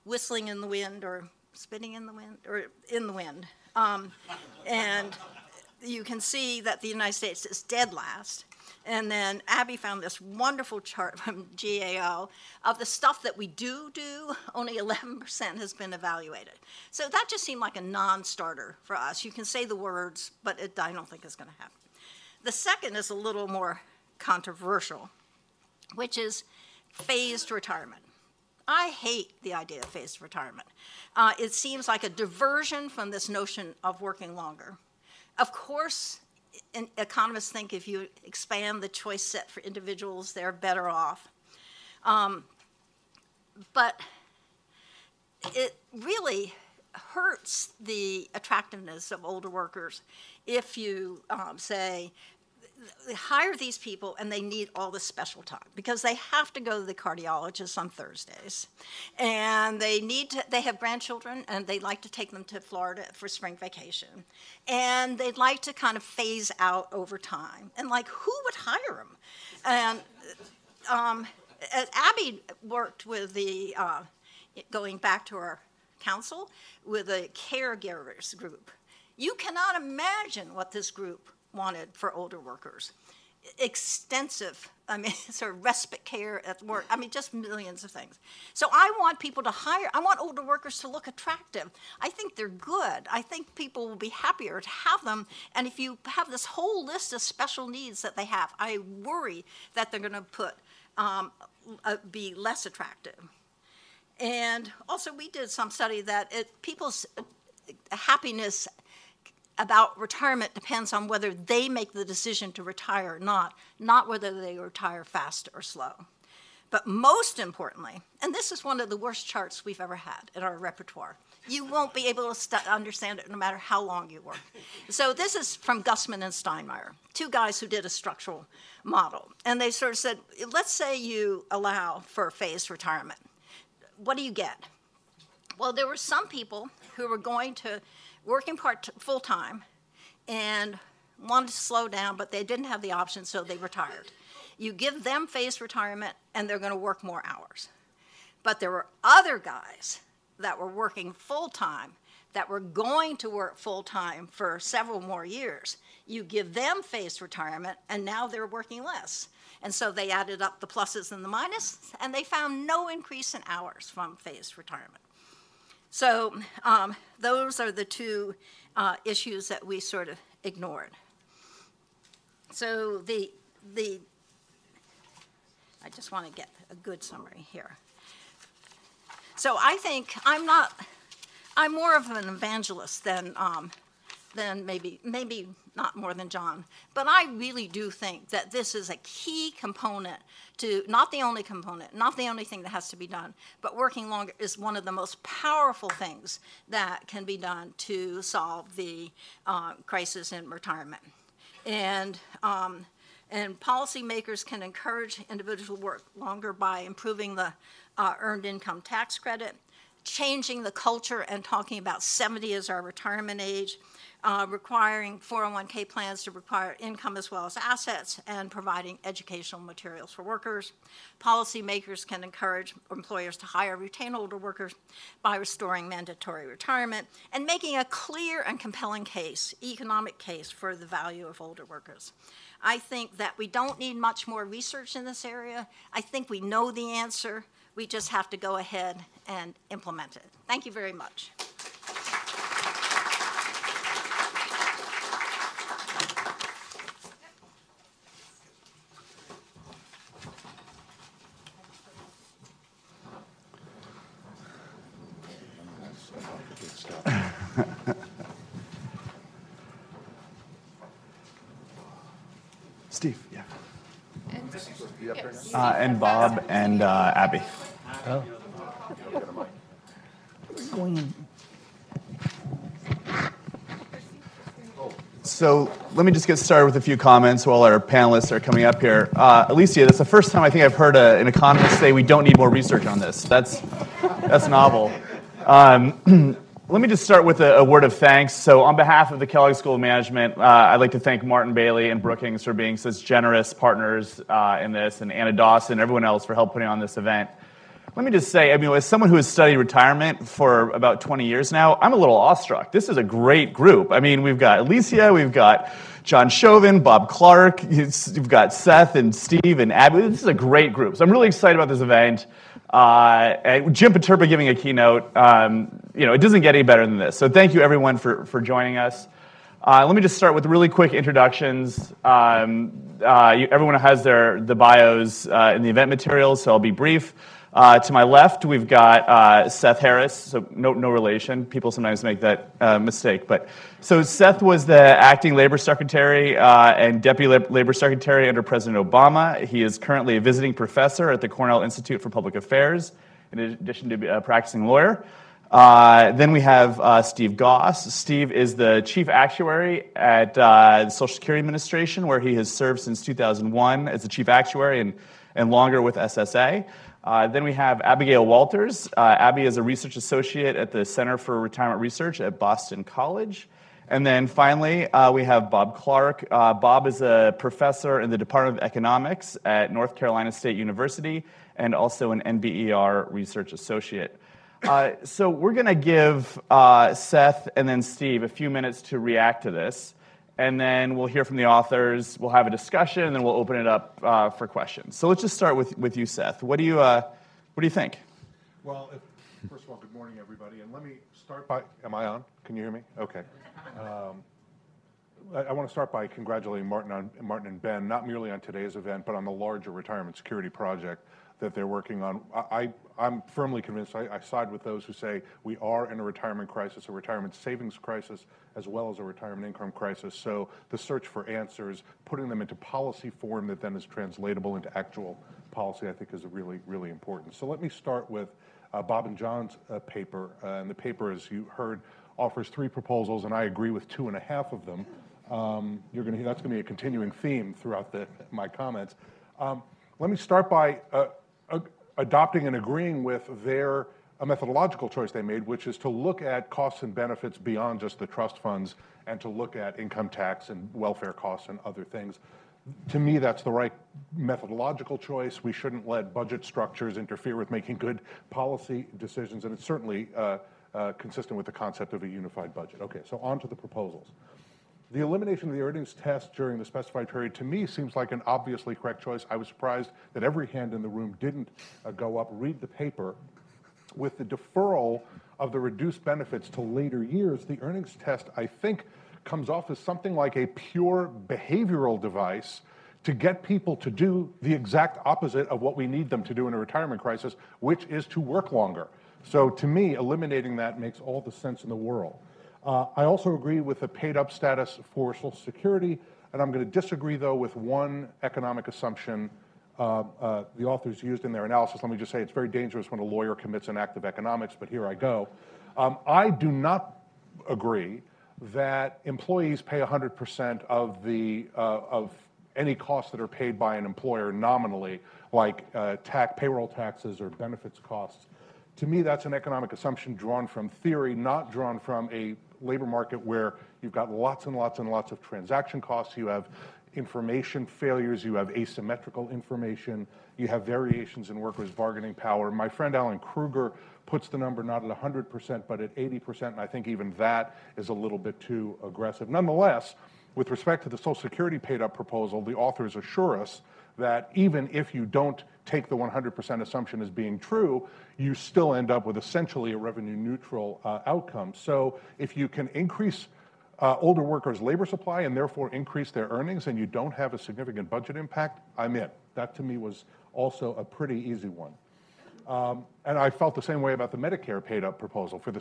whistling in the wind or spitting in the wind or in the wind. And you can see that the United States is dead last. And then Abby found this wonderful chart from GAO of the stuff that we do, only 11% has been evaluated. So that just seemed like a non-starter for us. You can say the words, but I don't think it's going to happen. The second is a little more controversial, which is phased retirement. I hate the idea of phased retirement. It seems like a diversion from this notion of working longer. Of course, economists think if you expand the choice set for individuals, they're better off. But it really hurts the attractiveness of older workers if you say, hire these people and they need all this special time because they have to go to the cardiologist on Thursdays, and they have grandchildren and they'd like to take them to Florida for spring vacation, and they'd like to kind of phase out over time, and like, who would hire them? And Abby worked with the going back to our council with a caregivers group. You cannot imagine what this group wanted for older workers. Extensive, sort of respite care at work, just millions of things. So I want people to hire, I want older workers to look attractive. I think they're good. I think people will be happier to have them. And if you have this whole list of special needs that they have, I worry that they're gonna be less attractive. And also we did some study that people's happiness about retirement depends on whether they make the decision to retire or not whether they retire fast or slow. But most importantly, and this is one of the worst charts we've ever had in our repertoire, you won't be able to understand it no matter how long you work. So this is from Gussman and Steinmeier, two guys who did a structural model. And they sort of said, let's say you allow for phased retirement. What do you get? Well, there were some people who were going to working full-time and wanted to slow down, but they didn't have the option, so they retired. You give them phased retirement, and they're going to work more hours. But there were other guys that were working full-time that were going to work full-time for several more years. You give them phased retirement, and now they're working less. And so they added up the pluses and the minuses, and they found no increase in hours from phased retirement. So those are the two issues that we sort of ignored. So I just want to get a good summary here. So I think I'm more of an evangelist than maybe not more than John, but I really do think that this is a key component to, not the only component, not the only thing that has to be done, but working longer is one of the most powerful things that can be done to solve the crisis in retirement. And policymakers can encourage individuals to work longer by improving the earned income tax credit, changing the culture and talking about 70 as our retirement age, requiring 401k plans to require income as well as assets, and providing educational materials for workers. Policymakers can encourage employers to hire and retain older workers by restoring mandatory retirement and making a clear and compelling case, economic case, for the value of older workers. I think that we don't need much more research in this area. I think we know the answer. We just have to go ahead and implement it. Thank you very much. Steve, yeah. And Bob and Abby. Oh. So let me just get started with a few comments while our panelists are coming up here. Alicia, that's the first time I think I've heard an economist say we don't need more research on this. That's novel. Let me just start with a word of thanks. So on behalf of the Kellogg School of Management, I'd like to thank Martin Bailey and Brookings for being such generous partners in this, and Anna Dawson and everyone else for helping putting on this event. Let me just say, as someone who has studied retirement for about 20 years now, I'm a little awestruck. This is a great group. We've got Alicia, we've got John Chauvin, Bob Clark, you've got Seth and Steve and Abby. This is a great group. So I'm really excited about this event. And Jim Paterba giving a keynote, it doesn't get any better than this. So thank you, everyone, for joining us. Let me just start with really quick introductions. Everyone has the bios in the event materials, so I'll be brief. To my left, we've got Seth Harris, so no relation. People sometimes make that mistake. So Seth was the acting labor secretary and deputy labor secretary under President Obama. He is currently a visiting professor at the Cornell Institute for Public Affairs, in addition to a practicing lawyer. Then we have Steve Goss. Steve is the chief actuary at the Social Security Administration, where he has served since 2001 as the chief actuary and longer with SSA. Then we have Abigail Walters. Abby is a research associate at the Center for Retirement Research at Boston College. And then finally, we have Bob Clark. Bob is a professor in the Department of Economics at North Carolina State University and also an NBER research associate. So we're going to give Seth and then Steve a few minutes to react to this, and then we'll hear from the authors, we'll have a discussion, and then we'll open it up for questions. So let's just start with you, Seth. What do you think? Well, first of all, good morning, everybody. And let me start by, am I on? Can you hear me? Okay. I want to start by congratulating Martin and Ben, not merely on today's event, but on the larger retirement security project that they're working on. I'm firmly convinced, I side with those who say we are in a retirement crisis, a retirement savings crisis, as well as a retirement income crisis. So the search for answers, putting them into policy form that then is translatable into actual policy, I think is really, really important. So let me start with Bob and John's paper. And the paper, as you heard, offers 3 proposals, and I agree with 2.5 of them. That's going to be a continuing theme throughout my comments. Let me start by adopting and agreeing with a methodological choice they made, which is to look at costs and benefits beyond just the trust funds and to look at income tax and welfare costs and other things. To me, that's the right methodological choice. We shouldn't let budget structures interfere with making good policy decisions, and it's certainly consistent with the concept of a unified budget. Okay, so on to the proposals. The elimination of the earnings test during the specified period, to me, seems like an obviously correct choice. I was surprised that every hand in the room didn't go up, read the paper. With the deferral of the reduced benefits to later years, the earnings test, I think, comes off as something like a pure behavioral device to get people to do the exact opposite of what we need them to do in a retirement crisis, which is to work longer. So to me, eliminating that makes all the sense in the world. I also agree with the paid-up status for Social Security, and I'm going to disagree, though, with one economic assumption the authors used in their analysis. Let me just say it's very dangerous when a lawyer commits an act of economics, but here I go. I do not agree that employees pay 100% of any costs that are paid by an employer nominally, like payroll taxes or benefits costs. To me, that's an economic assumption drawn from theory, not drawn from a labor market where you've got lots and lots and lots of transaction costs. You have information failures. You have asymmetrical information. You have variations in workers' bargaining power. My friend Alan Kruger puts the number not at 100%, but at 80%, and I think even that is a little bit too aggressive. Nonetheless, with respect to the Social Security paid-up proposal, the authors assure us that even if you don't take the 100% assumption as being true, you still end up with essentially a revenue-neutral outcome. So if you can increase older workers' labor supply and therefore increase their earnings and you don't have a significant budget impact, I'm in. That to me was also a pretty easy one. And I felt the same way about the Medicare paid-up proposal for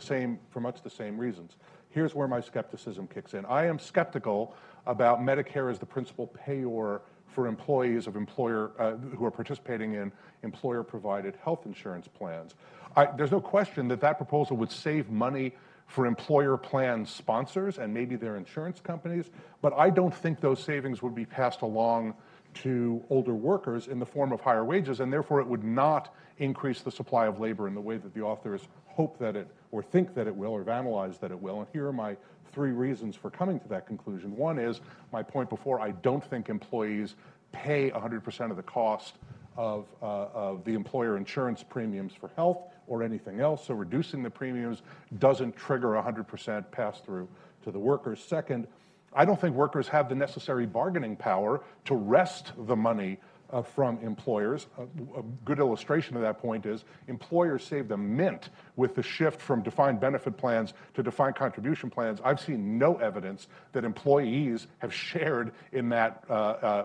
much the same reasons. Here's where my skepticism kicks in. I am skeptical about Medicare as the principal payor for employees of who are participating in employer-provided health insurance plans. There's no question that proposal would save money for employer plan sponsors and maybe their insurance companies, but I don't think those savings would be passed along to older workers in the form of higher wages, and therefore it would not increase the supply of labor in the way that the authors hope that it, or think that it will, or have analyzed that it will. And here are my 3 reasons for coming to that conclusion. One is my point before, I don't think employees pay 100% of the cost of the employer insurance premiums for health or anything else, so reducing the premiums doesn't trigger 100% pass-through to the workers. Second, I don't think workers have the necessary bargaining power to wrest the money from employers. A good illustration of that point is employers save them mint with the shift from defined benefit plans to defined contribution plans. I've seen no evidence that employees have shared in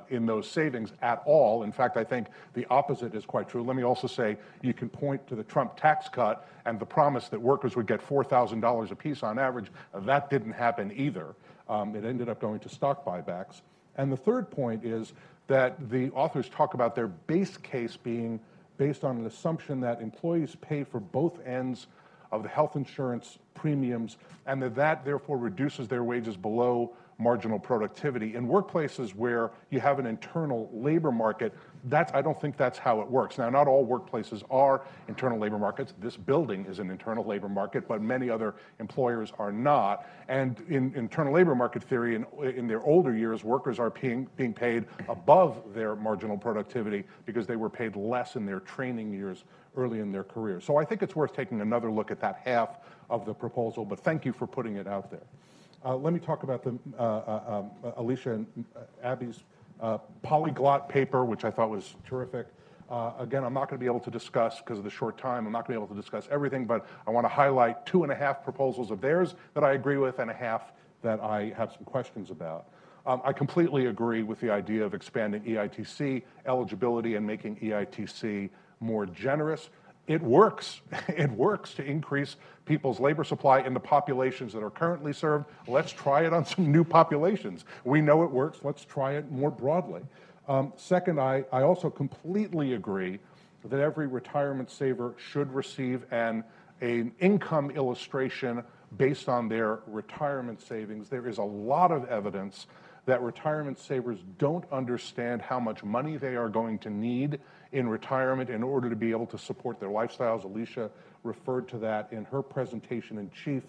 in those savings at all. In fact, I think the opposite is quite true. Let me also say you can point to the Trump tax cut and the promise that workers would get $4,000 apiece on average. That didn't happen either. It ended up going to stock buybacks. And the third point is that the authors talk about their base case being based on an assumption that employees pay for both ends of the health insurance premiums, and that therefore reduces their wages below marginal productivity. In workplaces where you have an internal labor market, I don't think that's how it works. Now, not all workplaces are internal labor markets. This building is an internal labor market, but many other employers are not. And in internal labor market theory, in their older years, workers are being paid above their marginal productivity because they were paid less in their training years early in their career. So I think it's worth taking another look at that half of the proposal, but thank you for putting it out there. Let me talk about Alicia and Abby's polyglot paper, which I thought was terrific. Again, I'm not going to be able to discuss, because of the short time, I'm not going to be able to discuss everything, but I want to highlight 2.5 proposals of theirs that I agree with and a half that I have some questions about. I completely agree with the idea of expanding EITC eligibility and making EITC more generous. It works. It works to increase people's labor supply in the populations that are currently served. Let's try it on some new populations. We know it works. Let's try it more broadly. Second, I also completely agree that every retirement saver should receive an income illustration based on their retirement savings. There is a lot of evidence that retirement savers don't understand how much money they are going to need in retirement in order to be able to support their lifestyles. Alicia referred to that in her presentation in chief.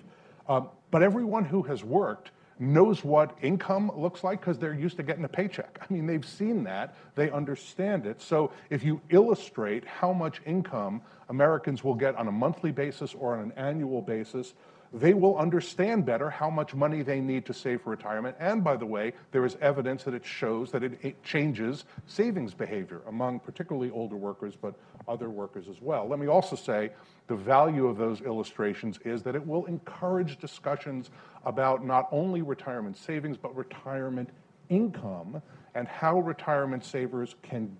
But everyone who has worked knows what income looks like because they're used to getting a paycheck. I mean, they've seen that, they understand it. So if you illustrate how much income Americans will get on a monthly basis or on an annual basis, they will understand better how much money they need to save for retirement. And by the way, there is evidence that it shows that it changes savings behavior among particularly older workers, but other workers as well. Let me also say the value of those illustrations is that it will encourage discussions about not only retirement savings, but retirement income and how retirement savers can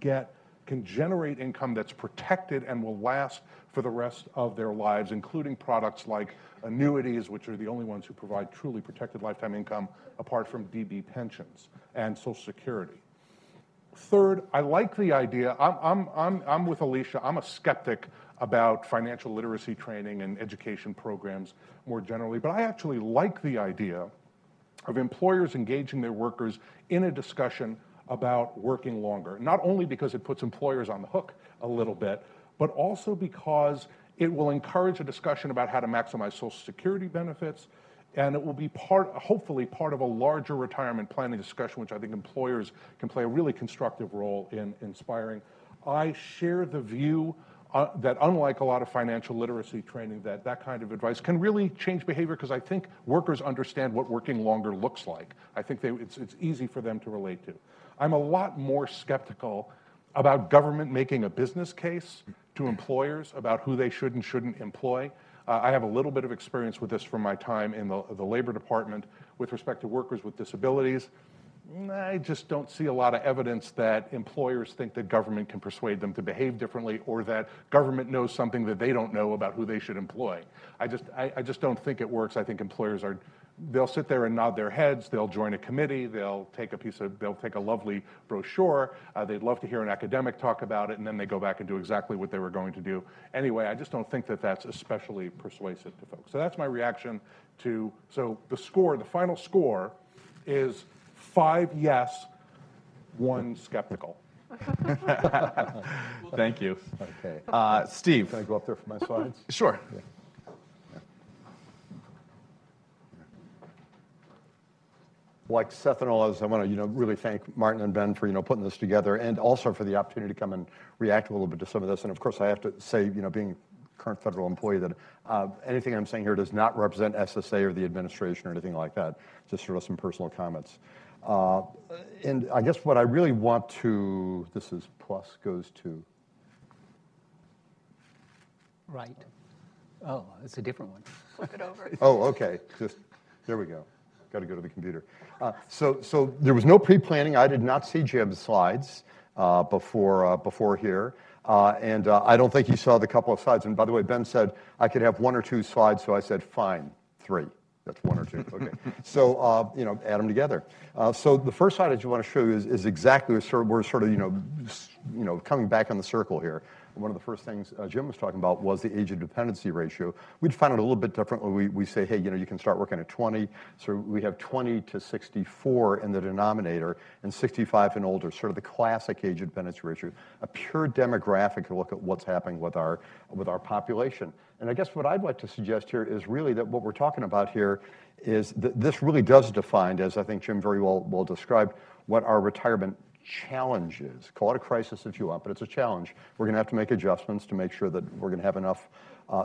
generate income that's protected and will last for the rest of their lives, including products like annuities, which are the only ones who provide truly protected lifetime income apart from DB pensions and Social Security. Third, I like the idea. I'm with Alicia. I'm a skeptic about financial literacy training and education programs more generally, but I actually like the idea of employers engaging their workers in a discussion about working longer, not only because it puts employers on the hook a little bit, but also because it will encourage a discussion about how to maximize Social Security benefits, and it will be hopefully part of a larger retirement planning discussion, which I think employers can play a really constructive role in inspiring. I share the view that unlike a lot of financial literacy training, that kind of advice can really change behavior because I think workers understand what working longer looks like. I think it's easy for them to relate to. I'm a lot more skeptical about government making a business case to employers about who they should and shouldn't employ. I have a little bit of experience with this from my time in the Labor Department with respect to workers with disabilities. I just don't see a lot of evidence that employers think that government can persuade them to behave differently or that government knows something that they don't know about who they should employ. I just don't think it works. I think employers they'll sit there and nod their heads, they'll join a committee, they'll take a lovely brochure, they'd love to hear an academic talk about it, and then they go back and do exactly what they were going to do. Anyway, I just don't think that that's especially persuasive to folks. So that's my reaction to, the final score is 5 yes, 1 skeptical. Thank you. Okay. Steve. Can I go up there for my slides? Sure. Yeah. Like Seth and others, I want to really thank Martin and Ben for putting this together, and also for the opportunity to come and react a little bit to some of this. And of course, I have to say, being a current federal employee, that anything I'm saying here does not represent SSA or the administration or anything like that. Just sort of some personal comments. And I guess what I really want to, this is plus goes to. Right. Oh, it's a different one. Flip it over. Oh, okay. There we go. Got to go to the computer. So there was no pre-planning. I did not see Jim's slides before here. And I don't think he saw the couple of slides. And by the way, Ben said I could have 1 or 2 slides, so I said, fine, 3. That's 1 or 2. Okay. So, add them together. So the first slide that you want to show you is exactly we're sort of, coming back on the circle here. one of the first things Jim was talking about was the age of dependency ratio. We define it a little bit differently. We say, hey, you can start working at 20. So we have 20 to 64 in the denominator, and 65 and older, sort of the classic age of dependency ratio, a pure demographic to look at what's happening with our population. And I guess what I'd like to suggest here is really that what we're talking about here is that this really does define, as I think Jim very well described, what our retirement challenge is. Call it a crisis if you want, but it's a challenge. We're going to have to make adjustments to make sure that we're going to have enough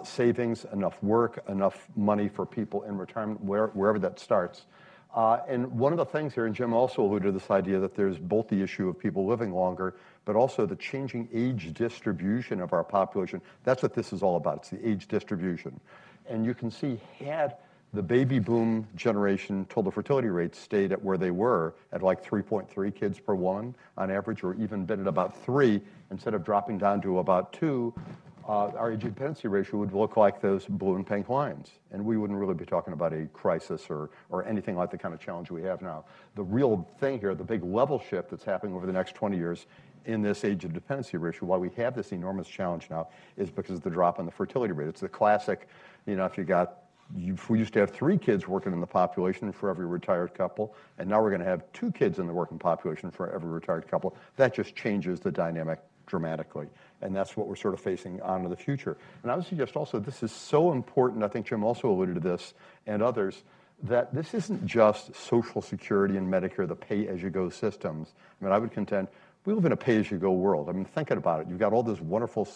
savings, enough work, enough money for people in retirement, wherever that starts. And one of the things here, and Jim also alluded to this idea that there's both the issue of people living longer, but also the changing age distribution of our population. That's what this is all about. It's the age distribution. And you can see, had the baby boom generation total fertility rates stayed at where they were, at like 3.3 kids per woman on average, or even been at about 3, instead of dropping down to about 2, our age dependency ratio would look like those blue and pink lines. And we wouldn't really be talking about a crisis or anything like the kind of challenge we have now. The real thing here, the big level shift that's happening over the next 20 years in this age of dependency ratio, why we have this enormous challenge now, is because of the drop in the fertility rate. It's the classic, if we used to have 3 kids working in the population for every retired couple, and now we're going to have 2 kids in the working population for every retired couple, that just changes the dynamic dramatically. And that's what we're sort of facing on to the future. And I would suggest also this is so important, I think Jim also alluded to this and others, that this isn't just Social Security and Medicare, the pay-as-you-go systems. I mean, I would contend we live in a pay-as-you-go world. I mean, thinking about it, you've got all this wonderful,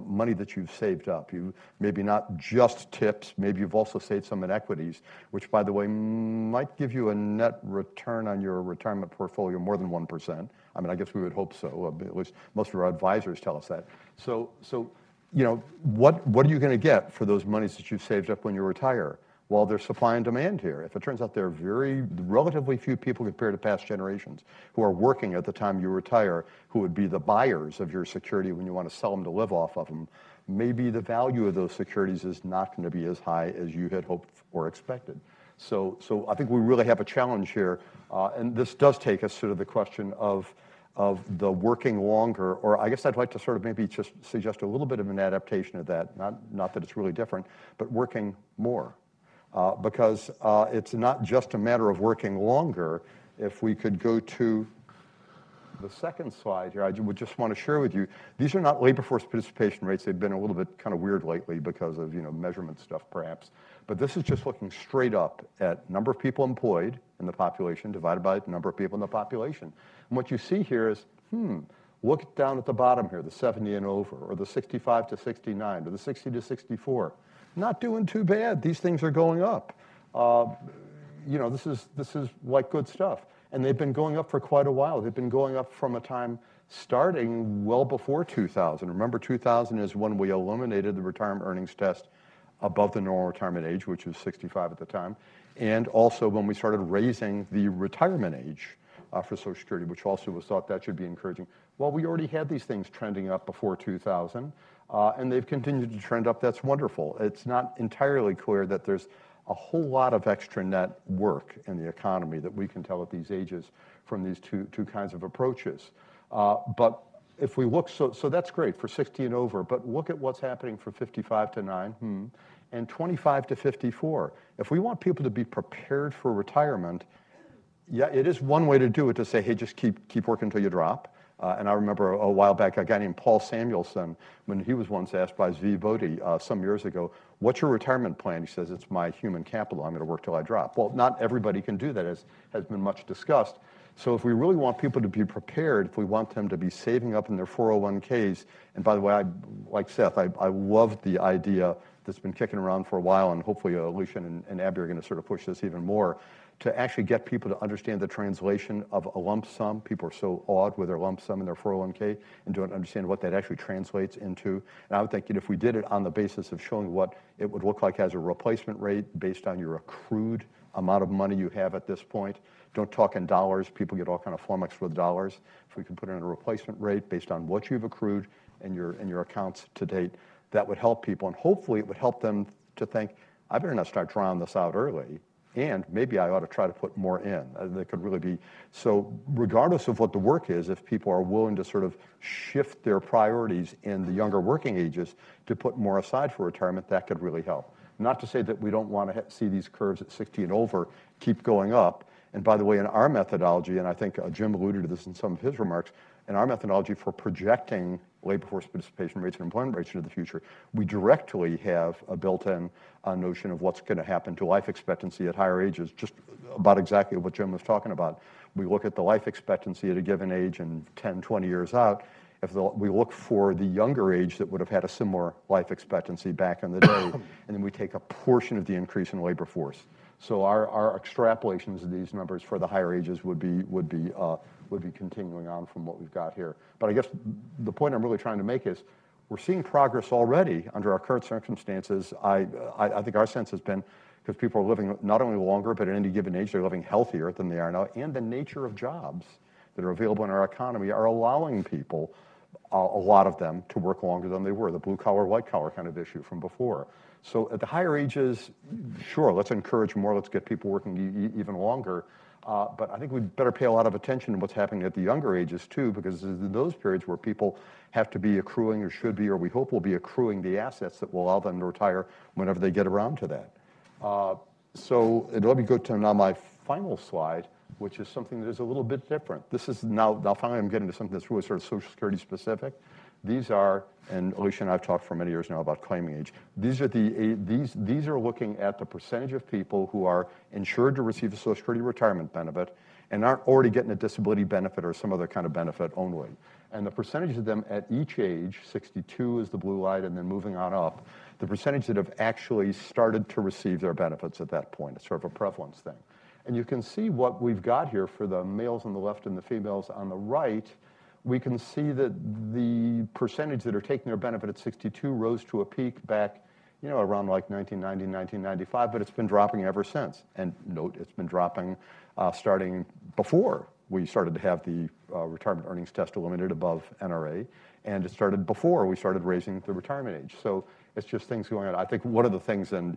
money that you've saved up. You maybe not just tips, maybe you've also saved some in equities, which, by the way, might give you a net return on your retirement portfolio more than 1%. I mean, I guess we would hope so. At least most of our advisors tell us that. So what are you going to get for those monies that you've saved up when you retire? Well, there's supply and demand here. If it turns out there are relatively few people compared to past generations who are working at the time you retire, who would be the buyers of your security when you want to sell them to live off of them, maybe the value of those securities is not going to be as high as you had hoped or expected. So I think we really have a challenge here, and this does take us to the question of the working longer, or I guess I'd like to sort of maybe just suggest a little bit of an adaptation of that, not that it's really different, but working more. Because it's not just a matter of working longer. If we could go to the second slide here, I would just want to share with you, these are not labor force participation rates. They've been a little bit kind of weird lately because of measurement stuff perhaps. But this is just looking straight up at number of people employed in the population divided by the number of people in the population. And what you see here is, look down at the bottom here, the 70 and over, or the 65 to 69, or the 60 to 64. Not doing too bad. These things are going up. This is like good stuff. And they've been going up for quite a while. They've been going up from a time starting well before 2000. Remember, 2000 is when we eliminated the retirement earnings test above the normal retirement age, which was 65 at the time, and also when we started raising the retirement age for Social Security, which also was thought that should be encouraging. Well, we already had these things trending up before 2000. And they've continued to trend up. That's wonderful. It's not entirely clear that there's a whole lot of extra net work in the economy that we can tell at these ages from these two kinds of approaches. But if we look, so that's great for 60 and over, but look at what's happening for 55 to 9 and 25 to 54. If we want people to be prepared for retirement, yeah, it is one way to do it to say, hey, just keep working until you drop. And I remember a while back, a guy named Paul Samuelson, when he was once asked by Zvi Bodhi some years ago, what's your retirement plan? He says, it's my human capital. I'm going to work till I drop. Well, not everybody can do that, as has been much discussed. So if we really want people to be prepared, if we want them to be saving up in their 401ks, and by the way, like Seth, I love the idea that's been kicking around for a while, and hopefully Alicia and Abby are going to sort of push this even more, to actually get people to understand the translation of a lump sum. People are so awed with their lump sum in their 401k and don't understand what that actually translates into. And I would think if we did it on the basis of showing what it would look like as a replacement rate based on your accrued amount of money you have at this point, don't talk in dollars. People get all kind of flummoxed with dollars. If we can put it in a replacement rate based on what you've accrued in your accounts to date, that would help people. And hopefully it would help them to think, I better not start drawing this out early. and maybe I ought to try to put more in. That could really be. So regardless of what the work is, if people are willing to sort of shift their priorities in the younger working ages to put more aside for retirement, that could really help. Not to say that we don't want to see these curves at 60 and over keep going up. And by the way, in our methodology, and I think Jim alluded to this in some of his remarks, in our methodology for projecting labor force participation rates and employment rates into the future, we directly have a built-in notion of what's going to happen to life expectancy at higher ages, just about exactly what Jim was talking about. We look at the life expectancy at a given age and 10, 20 years out. We look for the younger age that would have had a similar life expectancy back in the day, and then we take a portion of the increase in labor force. So our extrapolations of these numbers for the higher ages would be continuing on from what we've got here. But I guess the point I'm really trying to make is we're seeing progress already under our current circumstances. I think our sense has been because people are living not only longer, but at any given age, they're living healthier than they are now, and the nature of jobs that are available in our economy are allowing people, a lot of them, to work longer than they were, the blue-collar, white-collar kind of issue from before. So at the higher ages, sure, let's encourage more, let's get people working even longer. But I think we'd better pay a lot of attention to what's happening at the younger ages, too, because it's in those periods where people have to be accruing or should be, or we hope will be accruing the assets that will allow them to retire whenever they get around to that. So let me go to now my final slide, which is something that is a little bit different. This is now finally I'm getting to something that's really sort of Social Security specific. These are, and Alicia and I've talked for many years now about claiming age. These are looking at the percentage of people who are insured to receive a Social Security retirement benefit and aren't already getting a disability benefit or some other kind of benefit only. And the percentage of them at each age, 62 is the blue line, and then moving on up, the percentage that have actually started to receive their benefits at that point. It's sort of a prevalence thing. And you can see what we've got here for the males on the left and the females on the right. We can see that the percentage that are taking their benefit at 62 rose to a peak back, around like 1990, 1995, but it's been dropping ever since. And note, it's been dropping starting before we started to have the retirement earnings test eliminated above NRA, and it started before we started raising the retirement age. So it's just things going on. I think one of the things, and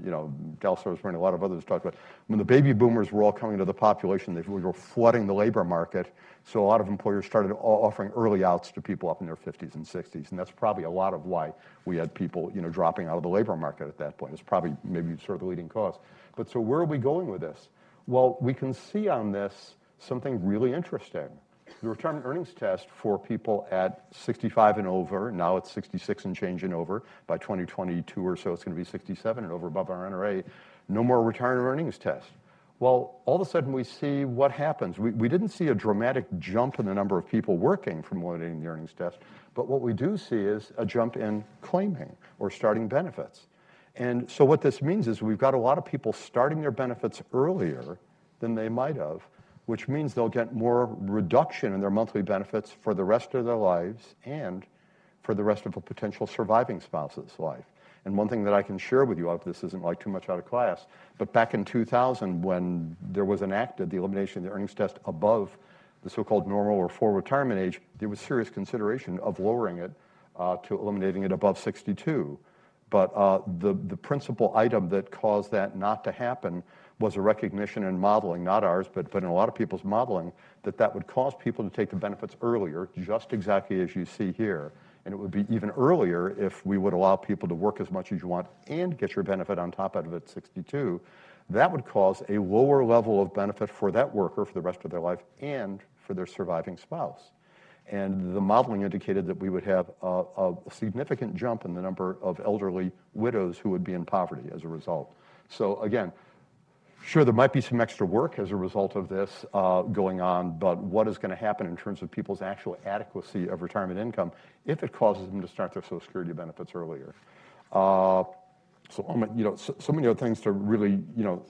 Delsar was running, a lot of others talked about, when the baby boomers were all coming to the population, we were flooding the labor market. So a lot of employers started offering early outs to people up in their 50s and 60s, and that's probably a lot of why we had people, dropping out of the labor market at that point. It's probably maybe sort of the leading cause. But so where are we going with this? Well, we can see on this something really interesting. The retirement earnings test for people at 65 and over, now it's 66 and change and over. By 2022 or so, it's going to be 67 and over above our NRA. No more retirement earnings test. Well, all of a sudden we see what happens. We didn't see a dramatic jump in the number of people working from eliminating the earnings test, but what we do see is a jump in claiming or starting benefits. And so what this means is we've got a lot of people starting their benefits earlier than they might have, which means they'll get more reduction in their monthly benefits for the rest of their lives and for the rest of a potential surviving spouse's life. And one thing that I can share with you, if this isn't like too much out of class, but back in 2000 when there was enacted the elimination of the earnings test above the so-called normal or full retirement age, there was serious consideration of lowering it to eliminating it above 62. But the principal item that caused that not to happen was a recognition and modeling, not ours, but in a lot of people's modeling, that would cause people to take the benefits earlier, just exactly as you see here. And it would be even earlier if we would allow people to work as much as you want and get your benefit on top of it at 62. That would cause a lower level of benefit for that worker for the rest of their life and for their surviving spouse. And the modeling indicated that we would have a significant jump in the number of elderly widows who would be in poverty as a result. So again, sure, there might be some extra work as a result of this going on, but what is going to happen in terms of people's actual adequacy of retirement income if it causes them to start their Social Security benefits earlier? So many other things to really,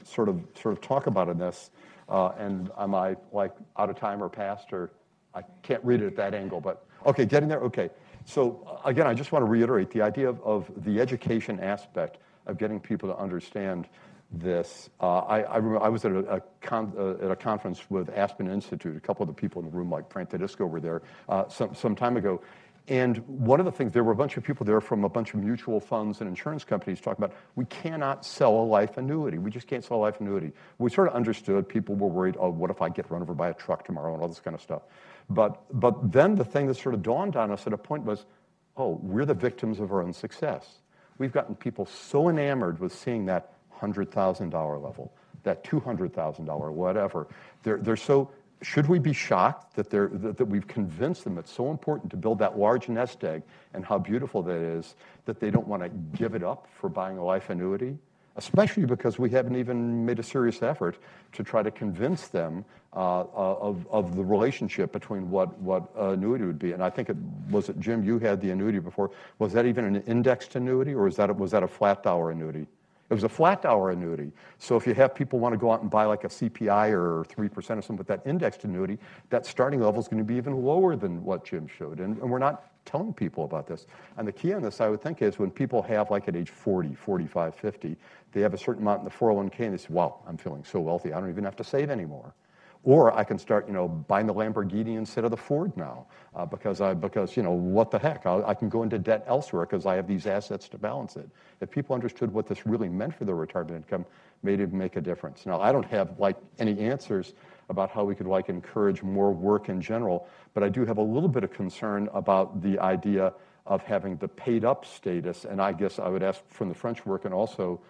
sort of talk about in this. And am I like out of time or past, or I can't read it at that angle? But okay, getting there. Okay. So again, I just want to reiterate the idea of the education aspect of getting people to understand this. I remember I was at a conference with Aspen Institute. A couple of the people in the room, like Frank Tedesco, were there some time ago. And one of the things, there were a bunch of people there from a bunch of mutual funds and insurance companies talking about, we cannot sell a life annuity. We just can't sell a life annuity. We sort of understood people were worried, oh, what if I get run over by a truck tomorrow and all this kind of stuff. But then the thing that sort of dawned on us at a point was, oh, we're the victims of our own success. We've gotten people so enamored with seeing that $100,000 level, that $200,000, whatever. They're so, should we be shocked that we've convinced them it's so important to build that large nest egg and how beautiful that is that they don't want to give it up for buying a life annuity? Especially because we haven't even made a serious effort to try to convince them of the relationship between what annuity would be. And I think was it Jim, you had the annuity before. Was that even an indexed annuity, or was that a flat dollar annuity? It was a flat dollar annuity. So if you have people want to go out and buy like a CPI or 3% or something with that indexed annuity, that starting level is going to be even lower than what Jim showed. And we're not telling people about this. And the key on this, I would think, is when people have, like at age 40, 45, 50, they have a certain amount in the 401k and they say, wow, I'm feeling so wealthy, I don't even have to save anymore. Or I can start, buying the Lamborghini instead of the Ford now, because what the heck? I can go into debt elsewhere because I have these assets to balance it. If people understood what this really meant for their retirement income, made it make a difference. Now, I don't have any answers about how we could encourage more work in general, but I do have a little bit of concern about the idea of having the paid up status, and I guess I would ask from the French work and also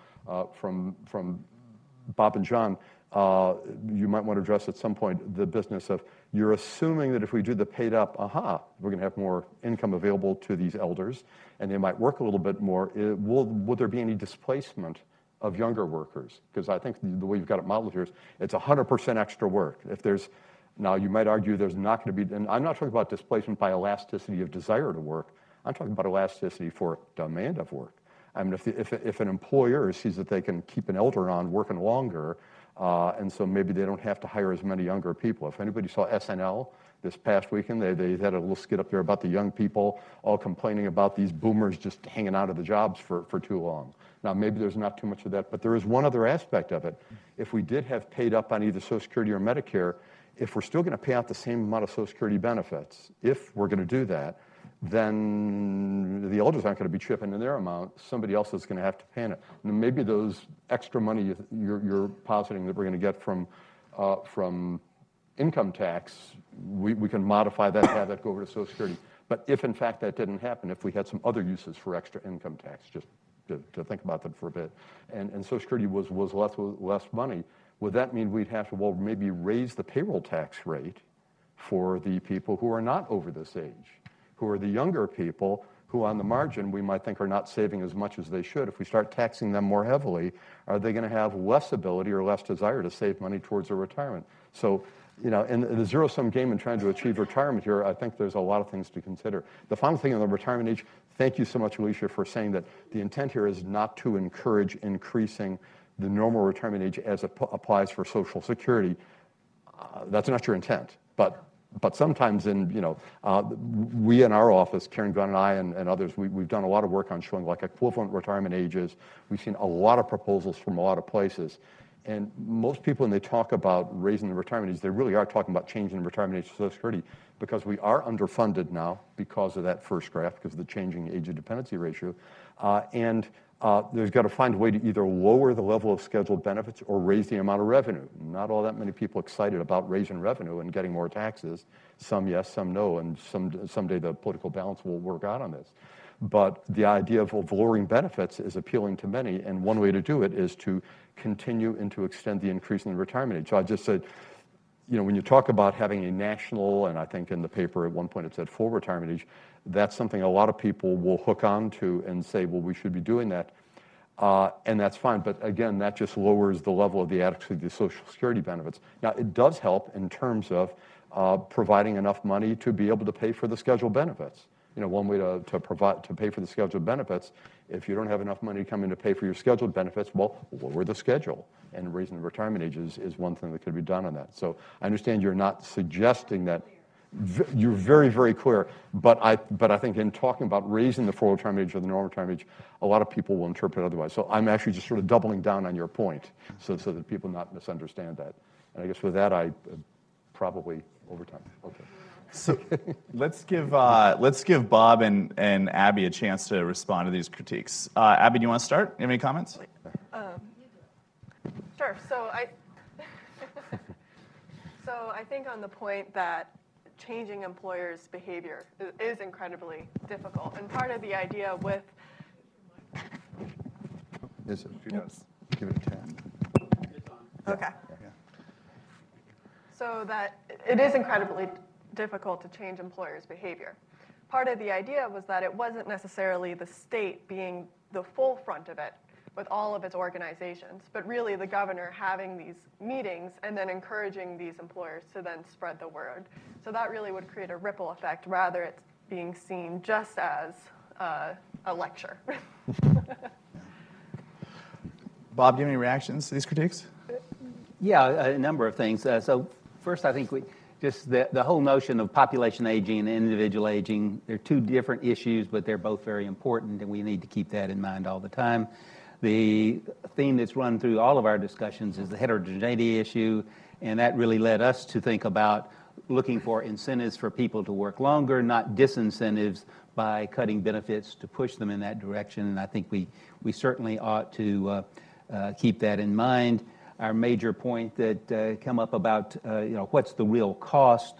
from Bob and John, you might want to address at some point the business of you're assuming that if we do the paid up, we're going to have more income available to these elders, and they might work a little bit more. Will there be any displacement of younger workers? Because I think the way you've got it modeled here is it's 100% extra work. Now you might argue there's not going to be, and I'm not talking about displacement by elasticity of desire to work. I'm talking about elasticity for demand of work. I mean, if an employer sees that they can keep an elder on working longer, and so maybe they don't have to hire as many younger people. If anybody saw SNL this past weekend, they had a little skit up there about the young people all complaining about these boomers just hanging out of the jobs for too long. Now, maybe there's not too much of that, but there is one other aspect of it. If we did have paid up on either Social Security or Medicare, if we're still going to pay out the same amount of Social Security benefits, if we're going to do that, then the elders aren't going to be chipping in their amount. Somebody else is going to have to pay it. And maybe those extra money you're positing that we're going to get from income tax, we can modify that, have that go over to Social Security. But if, in fact, that didn't happen, if we had some other uses for extra income tax, just to think about that for a bit, and Social Security was less money, would that mean we'd have to, maybe raise the payroll tax rate for the people who are not over this age, who are the younger people who on the margin we might think are not saving as much as they should? If we start taxing them more heavily, are they going to have less ability or less desire to save money towards their retirement? So, in the zero-sum game and trying to achieve retirement here, I think there's a lot of things to consider. The final thing on the retirement age, thank you so much, Alicia, for saying that the intent here is not to encourage increasing the normal retirement age as it applies for Social Security. That's not your intent, but sometimes we in our office, Karen Gunn and I and others, we've done a lot of work on showing equivalent retirement ages. We've seen a lot of proposals from a lot of places. And most people, when they talk about raising the retirement age, they really are talking about changing the retirement age to Social Security because we are underfunded now because of that first graph, because of the changing age of dependency ratio. There's got to find a way to either lower the level of scheduled benefits or raise the amount of revenue. Not all that many people excited about raising revenue and getting more taxes. Some yes, some no, and someday the political balance will work out on this. But the idea of lowering benefits is appealing to many, and one way to do it is to continue and to extend the increase in the retirement age. So I just said, when you talk about having a national, and I think in the paper at one point it said full retirement age, that's something a lot of people will hook on to and say, well, we should be doing that. And that's fine, but again, that just lowers the level of the adequacy of the Social Security benefits. Now, it does help in terms of providing enough money to be able to pay for the scheduled benefits. One way to pay for the scheduled benefits, if you don't have enough money coming to pay for your scheduled benefits, lower the schedule. And raising the retirement age is one thing that could be done on that. So I understand you're not suggesting that. You're very, very clear, but I think in talking about raising the full retirement age or the normal retirement age, a lot of people will interpret otherwise. So I'm actually just sort of doubling down on your point so that people not misunderstand that. And I guess with that, I probably over time. Okay. So let's give Bob and Abby a chance to respond to these critiques. Abby, do you want to start? You have any comments? Sure. So I think on the point that changing employers' behavior is incredibly difficult, and part of the idea with Is it? She does. Give it a 10. okay. So that it is incredibly difficult to change employers' behavior. Part of the idea was that it wasn't necessarily the state being the full front of it with all of its organizations, but really the governor having these meetings and then encouraging these employers to then spread the word. So that really would create a ripple effect rather it's being seen just as a lecture. Bob, do you have any reactions to these critiques? Yeah, a number of things. So first, I think just the whole notion of population aging and individual aging, they're two different issues, but they're both very important, and we need to keep that in mind all the time. The theme that's run through all of our discussions is the heterogeneity issue, and that really led us to think about looking for incentives for people to work longer, not disincentives by cutting benefits to push them in that direction. And I think we certainly ought to keep that in mind. Our major point that come up about what's the real cost.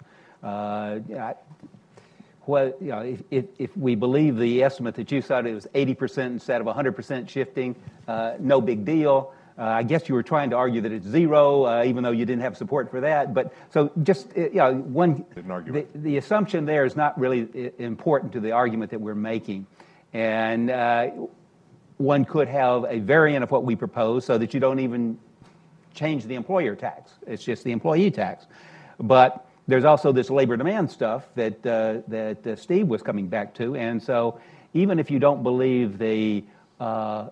If we believe the estimate that you cited, it was 80% instead of 100% shifting, no big deal. I guess you were trying to argue that it's zero, even though you didn't have support for that. But so just the assumption there is not really important to the argument that we're making, and one could have a variant of what we propose so that you don't even change the employer tax. It's just the employee tax. But there's also this labor demand stuff that Steve was coming back to. And so even if you don't believe the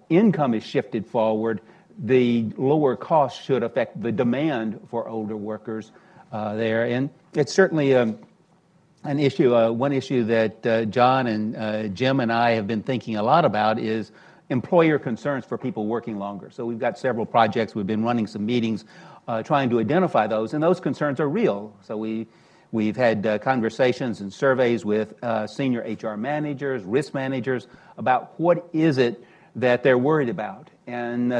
income is shifted forward, the lower cost should affect the demand for older workers there. And it's certainly an issue. One issue that John and Jim and I have been thinking a lot about is employer concerns for people working longer. So we've got several projects. We've been running some meetings trying to identify those, and those concerns are real. So we've had conversations and surveys with senior HR managers, risk managers about what is it that they're worried about. And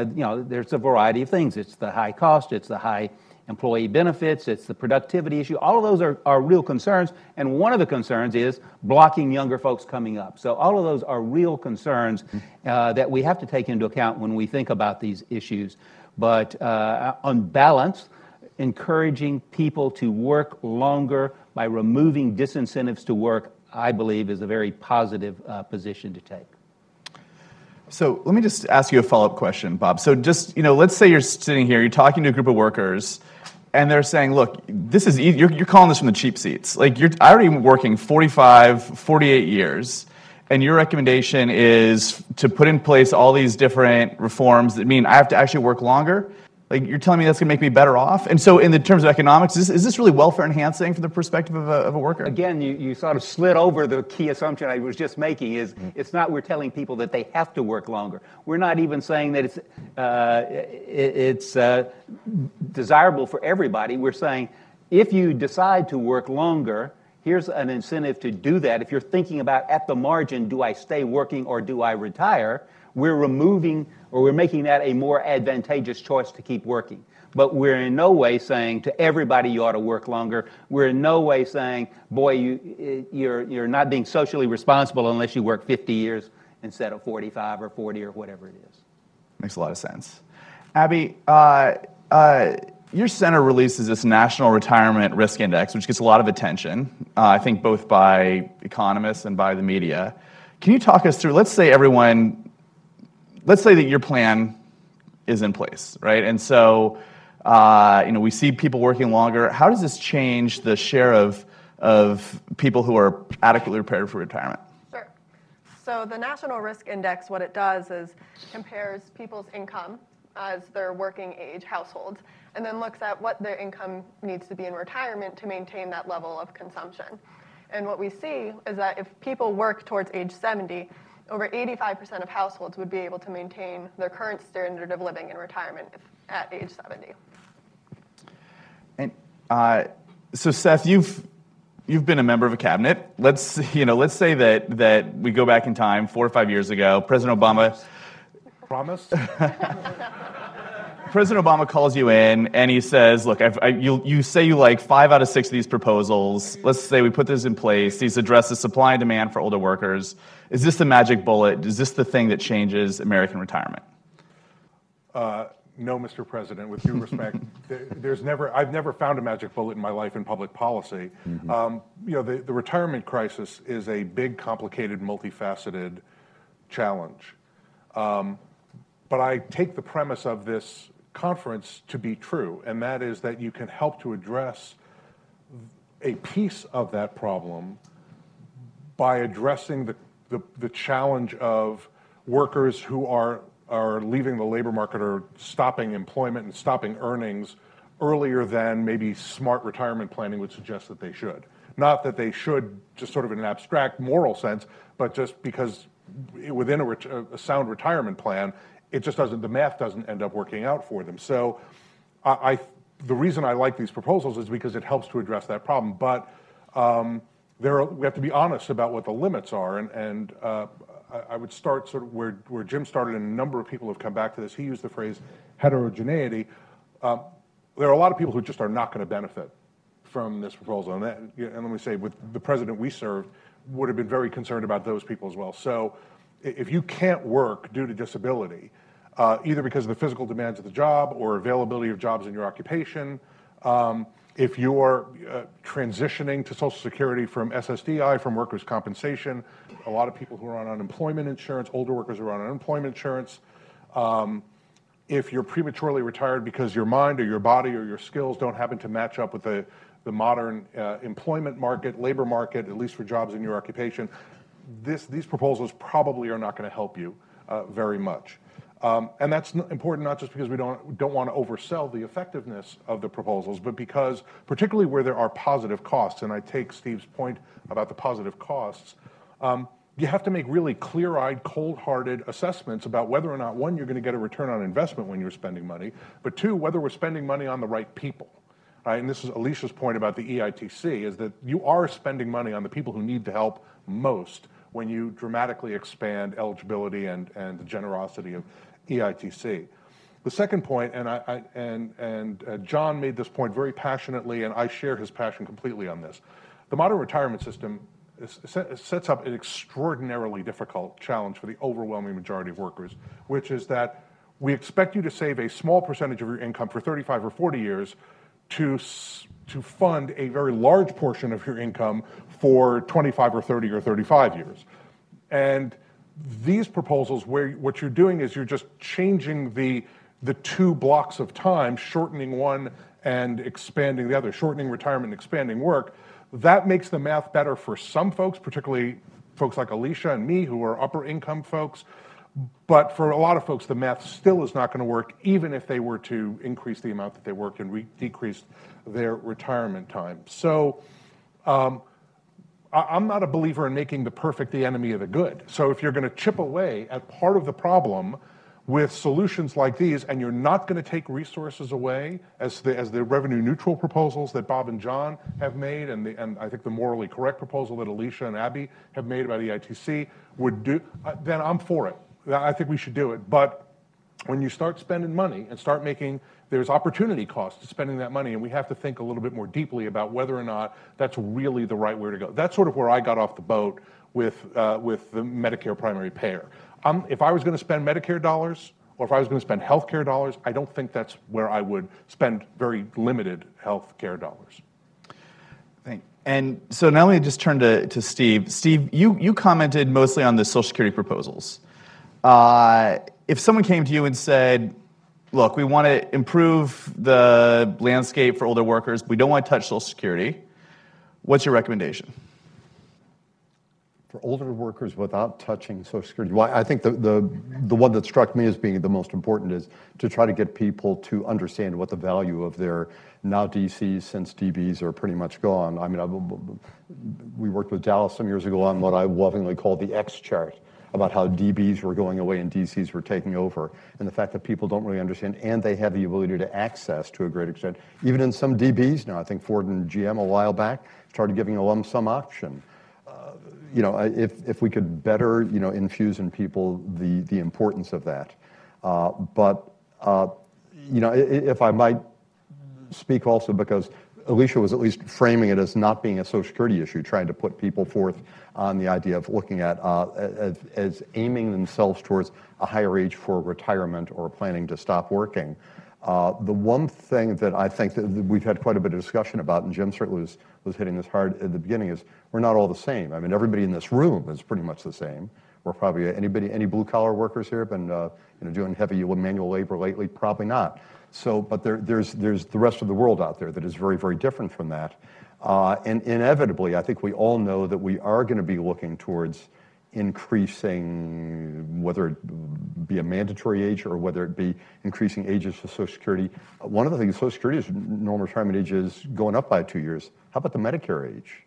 there's a variety of things. It's the high cost, it's the high employee benefits, it's the productivity issue. All of those are real concerns, and one of the concerns is blocking younger folks coming up. So all of those are real concerns that we have to take into account when we think about these issues. But on balance, encouraging people to work longer by removing disincentives to work, I believe, is a very positive position to take. So let me just ask you a follow-up question, Bob. So just, let's say you're sitting here, you're talking to a group of workers, and they're saying, look, this is easy. You're calling this from the cheap seats. Like, you're already working 45, 48 years, and your recommendation is to put in place all these different reforms that mean I have to actually work longer? Like, you're telling me that's going to make me better off? And so in the terms of economics, is this really welfare enhancing from the perspective of a worker? Again, you sort of slid over the key assumption I was just making is it's not we're telling people that they have to work longer. We're not even saying that it's desirable for everybody. We're saying if you decide to work longer, here's an incentive to do that. If you're thinking about at the margin, do I stay working or do I retire? We're making that a more advantageous choice to keep working. But we're in no way saying to everybody you ought to work longer. We're in no way saying, boy, you're not being socially responsible unless you work 50 years instead of 45 or 40 or whatever it is. Makes a lot of sense. Abby, your center releases this National Retirement Risk Index, which gets a lot of attention, I think both by economists and by the media. Can you talk us through, let's say that your plan is in place, right? And so, we see people working longer. How does this change the share of people who are adequately prepared for retirement? Sure. So the National Risk Index, what it does is compares people's income as their working age households, and then looks at what their income needs to be in retirement to maintain that level of consumption. And what we see is that if people work towards age 70, over 85% of households would be able to maintain their current standard of living in retirement at age 70. And so, Seth, you've You've been a member of a cabinet. Let's say that we go back in time 4 or 5 years ago. President Obama calls you in and he says, "Look, you say you like 5 out of 6 of these proposals. Let's say we put this in place. These address the supply and demand for older workers. Is this the magic bullet? Is this the thing that changes American retirement?" No, Mr. President, with due respect, I've never found a magic bullet in my life in public policy. The retirement crisis is a big, complicated, multifaceted challenge. But I take the premise of this conference to be true, and that is that you can help to address a piece of that problem by addressing the challenge of workers who are leaving the labor market or stopping employment and stopping earnings earlier than maybe smart retirement planning would suggest that they should. Not that they should just sort of in an abstract moral sense, but just because within a sound retirement plan, the math doesn't end up working out for them. So the reason I like these proposals is because it helps to address that problem. But we have to be honest about what the limits are, and I would start sort of where Jim started, and a number of people have come back to this. He used the phrase heterogeneity. There are a lot of people who just are not going to benefit from this proposal. And let me say, with the president we served, would have been very concerned about those people as well. So if you can't work due to disability, either because of the physical demands of the job or availability of jobs in your occupation, if you're transitioning to Social Security from SSDI, from workers' compensation, a lot of people who are on unemployment insurance, older workers who are on unemployment insurance, if you're prematurely retired because your mind or your body or your skills don't happen to match up with the modern employment market, labor market, at least for jobs in your occupation, these proposals probably are not going to help you very much. And that's important not just because we don't want to oversell the effectiveness of the proposals, but because particularly where there are positive costs, and I take Steve's point about the positive costs, you have to make really clear-eyed, cold-hearted assessments about whether or not, one, you're going to get a return on investment when you're spending money, but two, whether we're spending money on the right people. Right? And this is Alicia's point about the EITC, is that you are spending money on the people who need the help most when you dramatically expand eligibility and the generosity of EITC. The second point, and John made this point very passionately, and I share his passion completely on this. The modern retirement system sets up an extraordinarily difficult challenge for the overwhelming majority of workers, which is that we expect you to save a small percentage of your income for 35 or 40 years to fund a very large portion of your income for 25 or 30 or 35 years. And these proposals, where what you're doing is you're just changing the two blocks of time, shortening one and expanding the other, shortening retirement and expanding work, that makes the math better for some folks, particularly folks like Alicia and me who are upper income folks. But for a lot of folks, the math still is not going to work, even if they were to increase the amount that they work and decrease their retirement time. So I'm not a believer in making the perfect the enemy of the good. So if you're going to chip away at part of the problem with solutions like these, and you're not going to take resources away, as the revenue neutral proposals that Bob and John have made, and I think the morally correct proposal that Alicia and Abby have made about EITC would do, then I'm for it. I think we should do it. But when you start spending money and start making, there's opportunity cost to spending that money, and we have to think a little bit more deeply about whether or not that's really the right way to go. That's sort of where I got off the boat with the Medicare primary payer. If I was going to spend Medicare dollars, or if I was going to spend health care dollars, I don't think that's where I would spend very limited health care dollars. And so now let me just turn to Steve. Steve, you commented mostly on the Social Security proposals. If someone came to you and said, look, we want to improve the landscape for older workers, we don't want to touch Social Security, what's your recommendation? For older workers without touching Social Security, well, I think the one that struck me as being the most important is to try to get people to understand what the value of their now DCs, since DBs are pretty much gone. I mean, we worked with Dallas some years ago on what I lovingly call the X chart about how DBs were going away and DCs were taking over, and the fact that people don't really understand, and they have the ability to access to a great extent. Even in some DBs now, I think Ford and GM a while back started giving a lump sum option. If we could better, infuse in people the importance of that. If I might speak also, because Alicia was at least framing it as not being a Social Security issue, trying to put people forth on the idea of looking at as aiming themselves towards a higher age for retirement or planning to stop working. The one thing that I think that we've had quite a bit of discussion about, and Jim certainly was hitting this hard at the beginning, is we're not all the same. I mean, everybody in this room is pretty much the same. We're probably, any blue-collar workers here been doing heavy manual labor lately? Probably not. So, but there's the rest of the world out there that is very, very different from that. And inevitably, I think we all know that we are going to be looking towards increasing, whether it be a mandatory age or whether it be increasing ages for Social Security. One of the things, Social Security's normal retirement age is going up by 2 years. How about the Medicare age?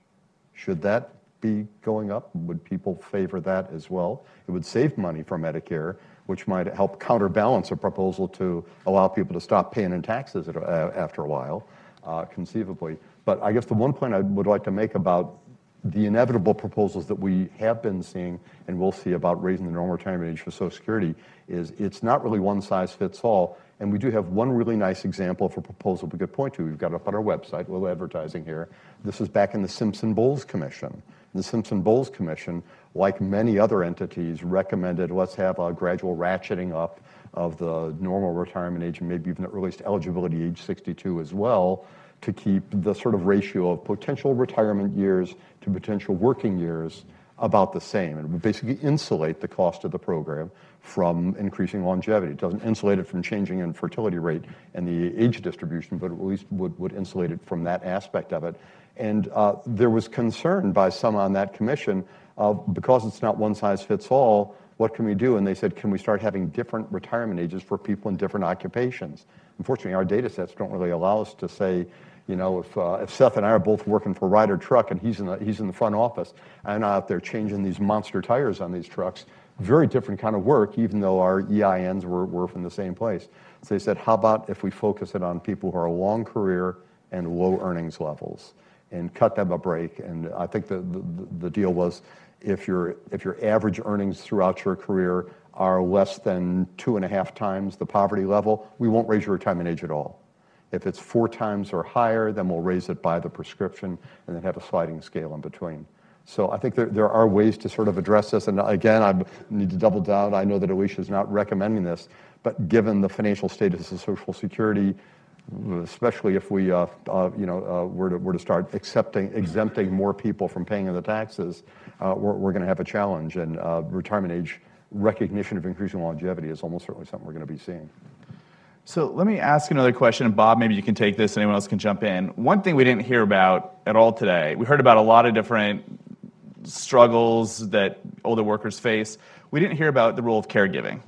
Should that be going up? Would people favor that as well? It would save money for Medicare, which might help counterbalance a proposal to allow people to stop paying in taxes after a while, conceivably. But I guess the one point I would like to make about the inevitable proposals that we have been seeing and will see about raising the normal retirement age for Social Security is it's not really one size fits all. And we do have one really nice example of a proposal we could point to. We've got it up on our website, a little advertising here. This is back in the Simpson-Bowles Commission. The Simpson-Bowles Commission, like many other entities, recommended let's have a gradual ratcheting up of the normal retirement age and maybe even at earliest eligibility age 62 as well, to keep the sort of ratio of potential retirement years to potential working years about the same. And would basically insulate the cost of the program from increasing longevity. It doesn't insulate it from changing in fertility rate and the age distribution, but at least would insulate it from that aspect of it. And there was concern by some on that commission of, because it's not one size fits all, what can we do? And they said, can we start having different retirement ages for people in different occupations? Unfortunately, our data sets don't really allow us to say, if Seth and I are both working for Ryder Truck and he's in the front office, and I'm out there changing these monster tires on these trucks, very different kind of work, even though our EINs were from the same place. So they said, how about if we focus it on people who are long career and low earnings levels and cut them a break? And I think the deal was, if your average earnings throughout your career are less than 2.5 times the poverty level, we won't raise your retirement age at all. If it's 4 times or higher, then we'll raise it by the prescription and then have a sliding scale in between. So I think there are ways to sort of address this. And again, I need to double down. I know that Alicia is not recommending this, but given the financial status of Social Security, especially if we were to start exempting more people from paying the taxes, we're going to have a challenge. And retirement age recognition of increasing longevity is almost certainly something we're going to be seeing. So let me ask another question, and Bob, maybe you can take this, anyone else can jump in. One thing we didn't hear about at all today, we heard about a lot of different struggles that older workers face. We didn't hear about the role of caregiving.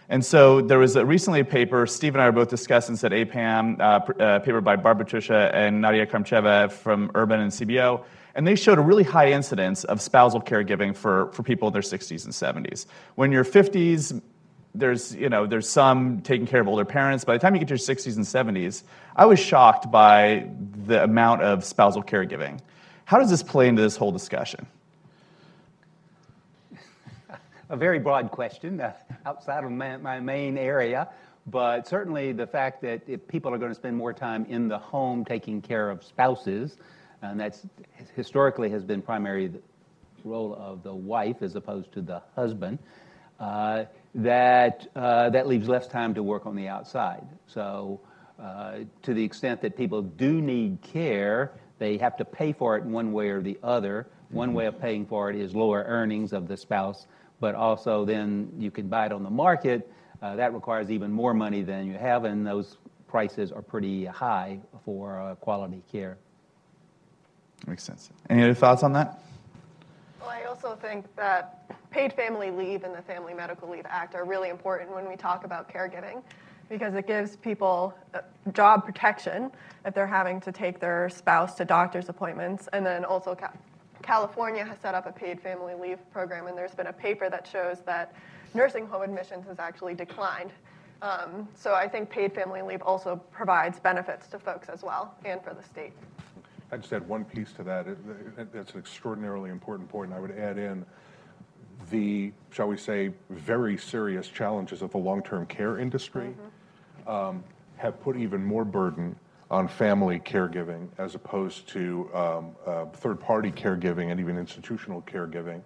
And so there was recently a paper, Steve and I were both discussing at APAM, a paper by Barbara Patricia and Nadia Kramcheva from Urban and CBO, and they showed a really high incidence of spousal caregiving for people in their 60s and 70s. When you're 50s, there's some taking care of older parents. By the time you get to your 60s and 70s, I was shocked by the amount of spousal caregiving. How does this play into this whole discussion? A very broad question outside of my main area, but certainly the fact that if people are going to spend more time in the home taking care of spouses, and that's historically has been primarily the role of the wife as opposed to the husband, that leaves less time to work on the outside. So to the extent that people do need care, they have to pay for it in one way or the other. One way of paying for it is lower earnings of the spouse, but also then you can buy it on the market. That requires even more money than you have, and those prices are pretty high for quality care. Makes sense. Any other thoughts on that? Well, I also think that paid family leave and the Family Medical Leave Act are really important when we talk about caregiving, because it gives people job protection if they're having to take their spouse to doctor's appointments, and then also California has set up a paid family leave program, and there's been a paper that shows that nursing home admissions has actually declined. So I think paid family leave also provides benefits to folks as well, and for the state. I just add one piece to that. That's an extraordinarily important point, and I would add in the, shall we say, very serious challenges of the long-term care industry have put even more burden on family caregiving as opposed to third-party caregiving and even institutional caregiving.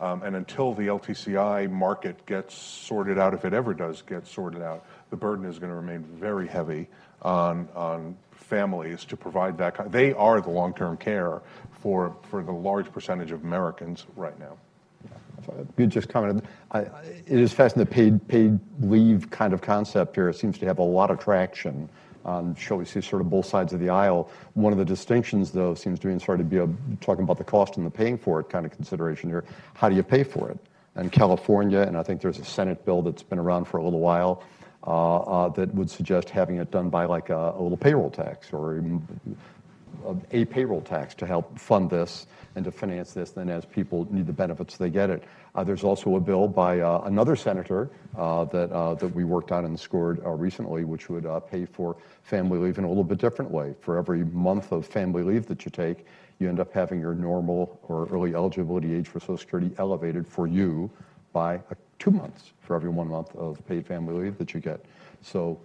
And until the LTCI market gets sorted out, if it ever does get sorted out, the burden is going to remain very heavy on families to provide that. They are the long-term care for the large percentage of Americans right now. You just commented. It is fascinating. The paid leave kind of concept here seems to have a lot of traction on, shall we say, sort of both sides of the aisle. One of the distinctions, though, seems to be sort of talking about the cost and the paying for it kind of consideration here. How do you pay for it? And California, and I think there's a Senate bill that's been around for a little while that would suggest having it done by like a little payroll tax or a payroll tax to help fund this and to finance this. Then as people need the benefits, they get it. There's also a bill by another senator that we worked on and scored recently, which would pay for family leave in a little bit different way. For every month of family leave that you take, you end up having your normal or early eligibility age for Social Security elevated for you by 2 months for every 1 month of paid family leave that you get. So,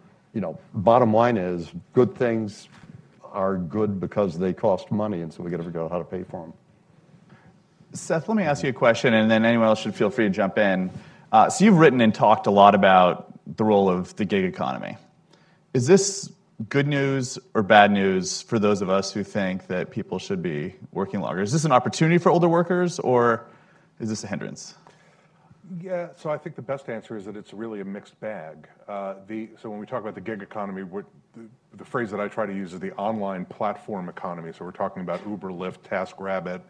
bottom line is good things are good because they cost money, and so we got to figure out how to pay for them. Seth, let me ask you a question, and then anyone else should feel free to jump in. So you've written and talked a lot about the role of the gig economy. Is this good news or bad news for those of us who think that people should be working longer? Is this an opportunity for older workers, or is this a hindrance? Yeah, so I think the best answer is that it's really a mixed bag. So when we talk about the gig economy, the phrase that I try to use is the online platform economy. So we're talking about Uber, Lyft, TaskRabbit,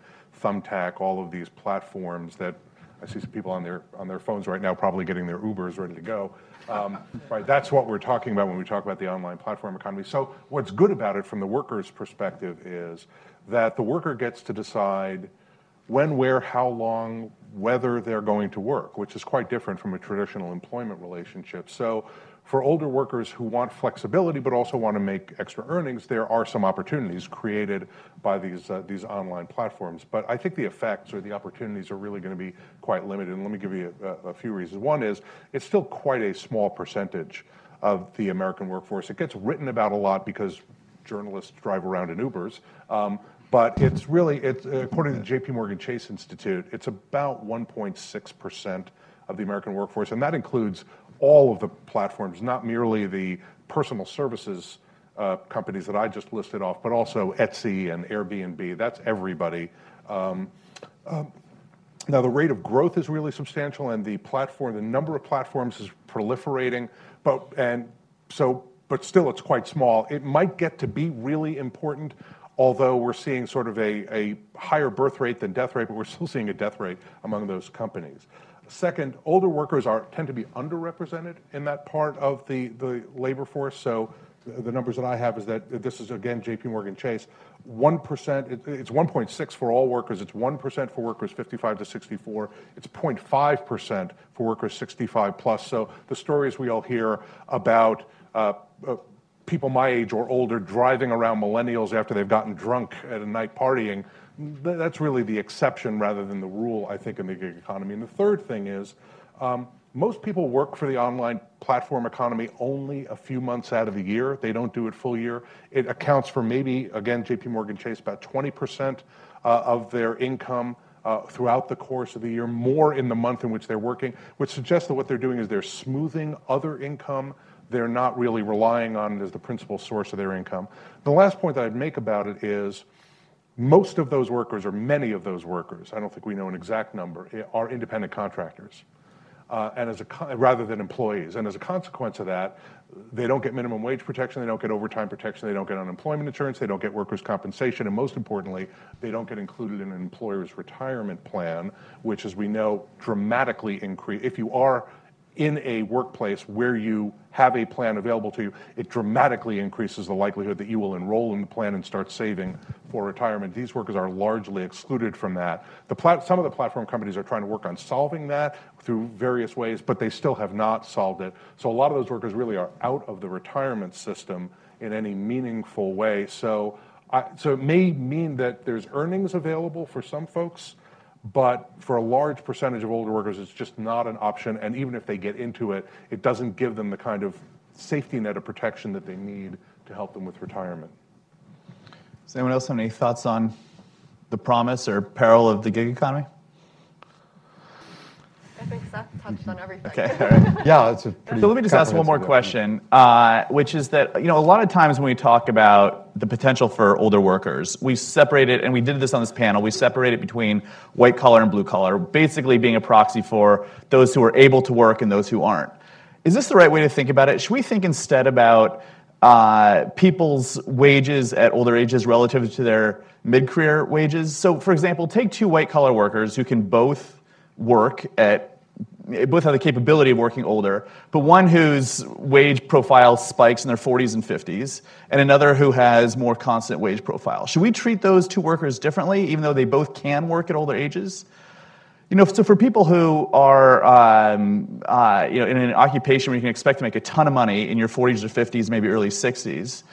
Thumbtack, all of these platforms that I see some people on their phones right now probably getting their Ubers ready to go. Right, that's what we're talking about when we talk about the online platform economy. So what's good about it from the worker's perspective is that the worker gets to decide when, where, how long, whether they're going to work, which is quite different from a traditional employment relationship. So for older workers who want flexibility but also want to make extra earnings, there are some opportunities created by these online platforms. But I think the effects or the opportunities are really going to be quite limited. And let me give you a few reasons. One is it's still quite a small percentage of the American workforce. It gets written about a lot because journalists drive around in Ubers. But it's according to the J.P. Morgan Chase Institute, it's about 1.6% of the American workforce, and that includes all of the platforms, not merely the personal services companies that I just listed off, but also Etsy and Airbnb. That's everybody. Now, the rate of growth is really substantial, and the number of platforms is proliferating, but still it's quite small. It might get to be really important, although we're seeing sort of a higher birth rate than death rate, but we're still seeing a death rate among those companies. Second, older workers tend to be underrepresented in that part of the labor force. So the numbers that I have is that this is, again, J.P. Morgan Chase, 1%, it's 1.6 for all workers, it's 1% for workers 55 to 64, it's 0.5% for workers 65 plus. So the stories we all hear about people my age or older driving around millennials after they've gotten drunk at a night partying, that's really the exception rather than the rule, I think, in the gig economy. And the third thing is most people work for the online platform economy only a few months out of the year. They don't do it full year. It accounts for maybe, again, J.P. Morgan Chase, about 20% of their income throughout the course of the year, more in the month in which they're working, which suggests that what they're doing is they're smoothing other income. They're not really relying on it as the principal source of their income. The last point that I'd make about it is most of those workers, or many of those workers, I don't think we know an exact number, are independent contractors rather than employees. And as a consequence of that, they don't get minimum wage protection, they don't get overtime protection, they don't get unemployment insurance, they don't get workers' compensation, and most importantly, they don't get included in an employer's retirement plan, which, as we know, dramatically increase. If you are in a workplace where you have a plan available to you, it dramatically increases the likelihood that you will enroll in the plan and start saving for retirement. These workers are largely excluded from that. Some of the platform companies are trying to work on solving that through various ways, but they still have not solved it. So a lot of those workers really are out of the retirement system in any meaningful way. So it may mean that there's earnings available for some folks, but for a large percentage of older workers, it's just not an option. And even if they get into it, it doesn't give them the kind of safety net of protection that they need to help them with retirement. Does anyone else have any thoughts on the promise or peril of the gig economy? I think Seth touched on everything. Okay, all right. Yeah, it's a pretty So let me just ask one more question, which is that, a lot of times when we talk about the potential for older workers, we separate it, and we did this on this panel, we separate it between white collar and blue collar, basically being a proxy for those who are able to work and those who aren't. Is this the right way to think about it? Should we think instead about people's wages at older ages relative to their mid-career wages? So, for example, take two white collar workers who can both both have the capability of working older, but one whose wage profile spikes in their 40s and 50s, and another who has more constant wage profile. Should we treat those two workers differently, even though they both can work at older ages? So for people who are, in an occupation where you can expect to make a ton of money in your 40s or 50s, maybe early 60s,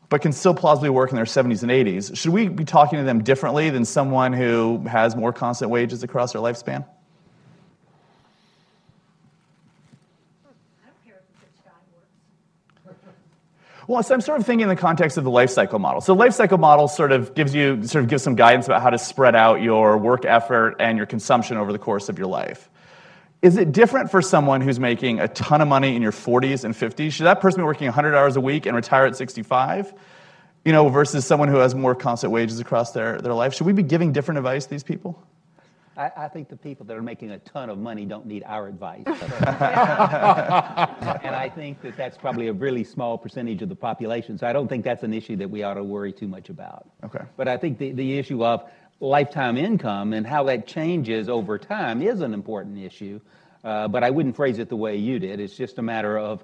but can still plausibly work in their 70s and 80s, should we be talking to them differently than someone who has more constant wages across their lifespan? Well, so I'm sort of thinking in the context of the life cycle model. So the life cycle model gives some guidance about how to spread out your work effort and your consumption over the course of your life. Is it different for someone who's making a ton of money in your 40s and 50s? Should that person be working 100 hours a week and retire at 65? Versus someone who has more constant wages across their life? Should we be giving different advice to these people? I think the people that are making a ton of money don't need our advice. And I think that that's probably a really small percentage of the population. So I don't think that's an issue that we ought to worry too much about. Okay. But I think the issue of lifetime income and how that changes over time is an important issue. But I wouldn't phrase it the way you did. It's just a matter of,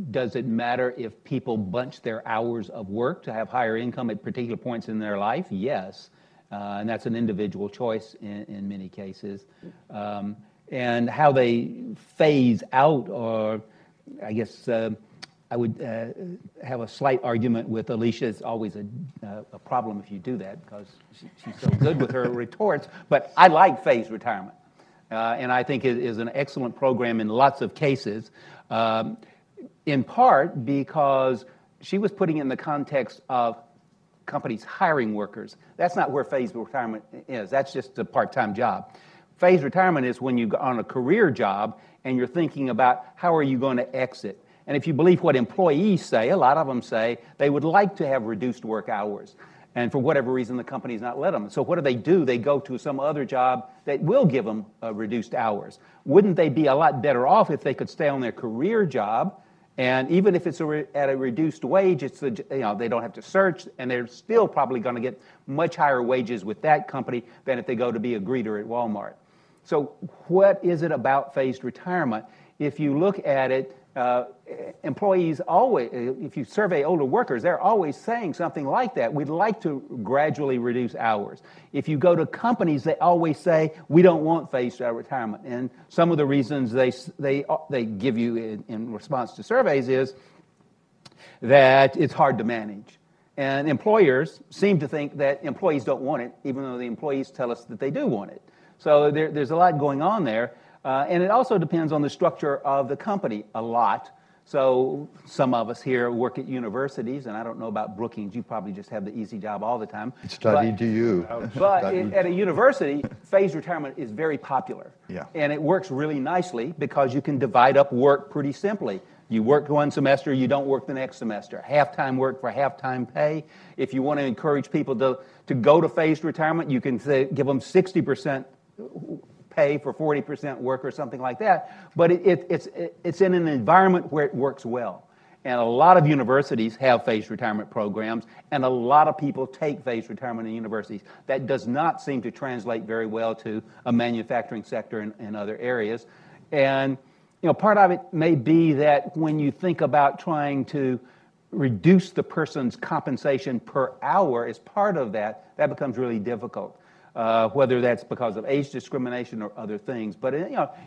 does it matter if people bunch their hours of work to have higher income at particular points in their life? Yes. And that's an individual choice in many cases. And how they phase out, or I guess I would have a slight argument with Alicia. It's always a problem if you do that because she's so good with her retorts. But I like phased retirement. And I think it is an excellent program in lots of cases, in part because she was putting it in the context of companies hiring workers. That's not where phased retirement is. That's just a part-time job. Phased retirement is when you're on a career job and you're thinking about how are you going to exit. And if you believe what employees say, a lot of them say they would like to have reduced work hours. And for whatever reason, the company's not let them. So what do? They go to some other job that will give them reduced hours. Wouldn't they be a lot better off if they could stay on their career job? And even if it's at a reduced wage, they don't have to search, and they're still probably going to get much higher wages with that company than if they go to be a greeter at Walmart. So what is it about phased retirement? If you look at it, employees always, if you survey older workers, they're always saying something like that. We'd like to gradually reduce hours. If you go to companies, they always say, we don't want phased retirement. And some of the reasons they give you in response to surveys is that it's hard to manage. And employers seem to think that employees don't want it, even though the employees tell us that they do want it. So there's a lot going on there. And it also depends on the structure of the company a lot. So some of us here work at universities, and I don't know about Brookings. You probably just have the easy job all the time. Study.edu. But at a university, phased retirement is very popular. Yeah. And it works really nicely because you can divide up work pretty simply. You work one semester, you don't work the next semester. Half-time work for half-time pay. If you want to encourage people to go to phased retirement, you can give them 60% pay for 40% work or something like that. But it's in an environment where it works well. And a lot of universities have phased retirement programs, and a lot of people take phased retirement in universities. That does not seem to translate very well to a manufacturing sector and other areas. And part of it may be that when you think about trying to reduce the person's compensation per hour as part of that, that becomes really difficult. Whether that's because of age discrimination or other things. But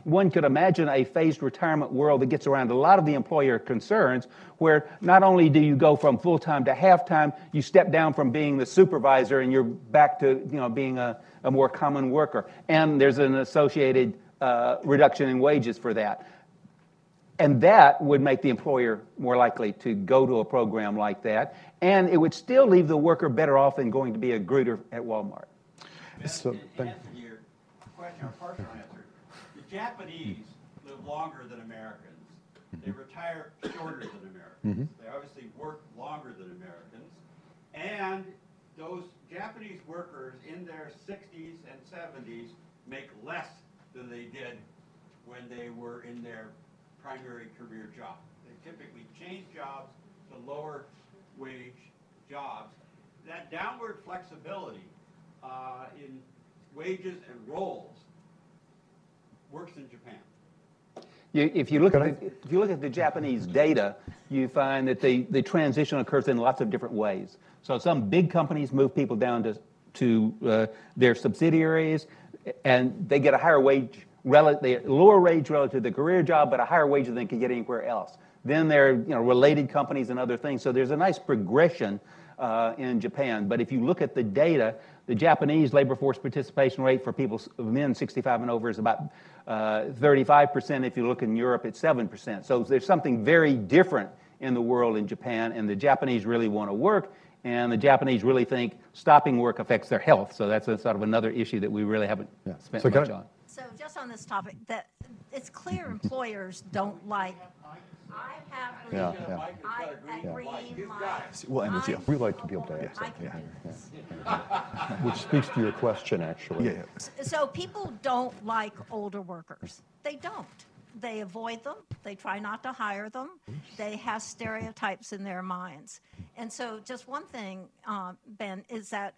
one could imagine a phased retirement world that gets around a lot of the employer concerns, where not only do you go from full-time to half-time, you step down from being the supervisor and you're back to being a more common worker. And there's an associated reduction in wages for that. And that would make the employer more likely to go to a program like that. And it would still leave the worker better off than going to be a greeter at Walmart. So, to answer your question, or partial answer, the Japanese live longer than Americans. They retire shorter than Americans. They obviously work longer than Americans. And those Japanese workers in their 60s and 70s make less than they did when they were in their primary career job. They typically change jobs to lower wage jobs. That downward flexibility in wages and roles works in Japan. If you look at the Japanese data, you find that the transition occurs in lots of different ways. So some big companies move people down to their subsidiaries, and they get a higher wage, lower wage relative to the career job, but a higher wage than they could get anywhere else. Then there are related companies and other things. So there's a nice progression in Japan. But if you look at the data, the Japanese labor force participation rate for men 65 and over is about 35%. If you look in Europe, it's 7%. So there's something very different in the world in Japan, and the Japanese really want to work, and the Japanese really think stopping work affects their health. So that's sort of another issue that we really haven't spent much on. So just on this topic, that it's clear employers don't like. I have. I agree. We'll end with you. We like to be able to answer. Which speaks to your question, actually. Yeah. So people don't like older workers. They don't. They avoid them. They try not to hire them. They have stereotypes in their minds. And so just one thing, Ben, is that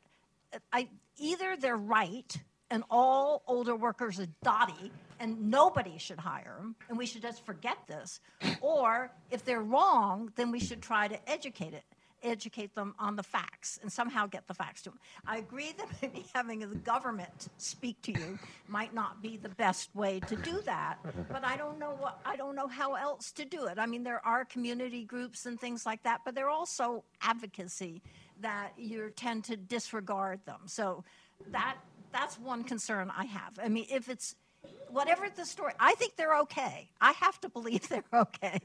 either they're right and all older workers are dotty and nobody should hire them, and we should just forget this. Or if they're wrong, then we should try to educate them on the facts and somehow get the facts to them. I agree that maybe having the government speak to you might not be the best way to do that, but I don't know how else to do it. I mean, there are community groups and things like that, but there are also advocacy that you tend to disregard them. So that's one concern I have. I mean, if it's whatever the story, I think they're okay. I have to believe they're okay.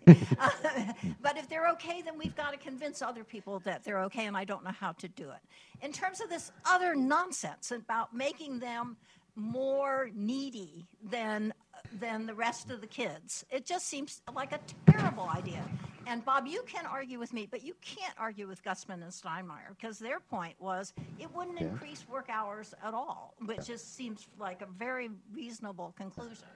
But if they're okay, then we've got to convince other people that they're okay, and I don't know how to do it. In terms of this other nonsense about making them more needy than the rest of the kids, it just seems like a terrible idea. And Bob, you can argue with me, but you can't argue with Gussman and Steinmeier, because their point was it wouldn't increase work hours at all, which just seems like a very reasonable conclusion.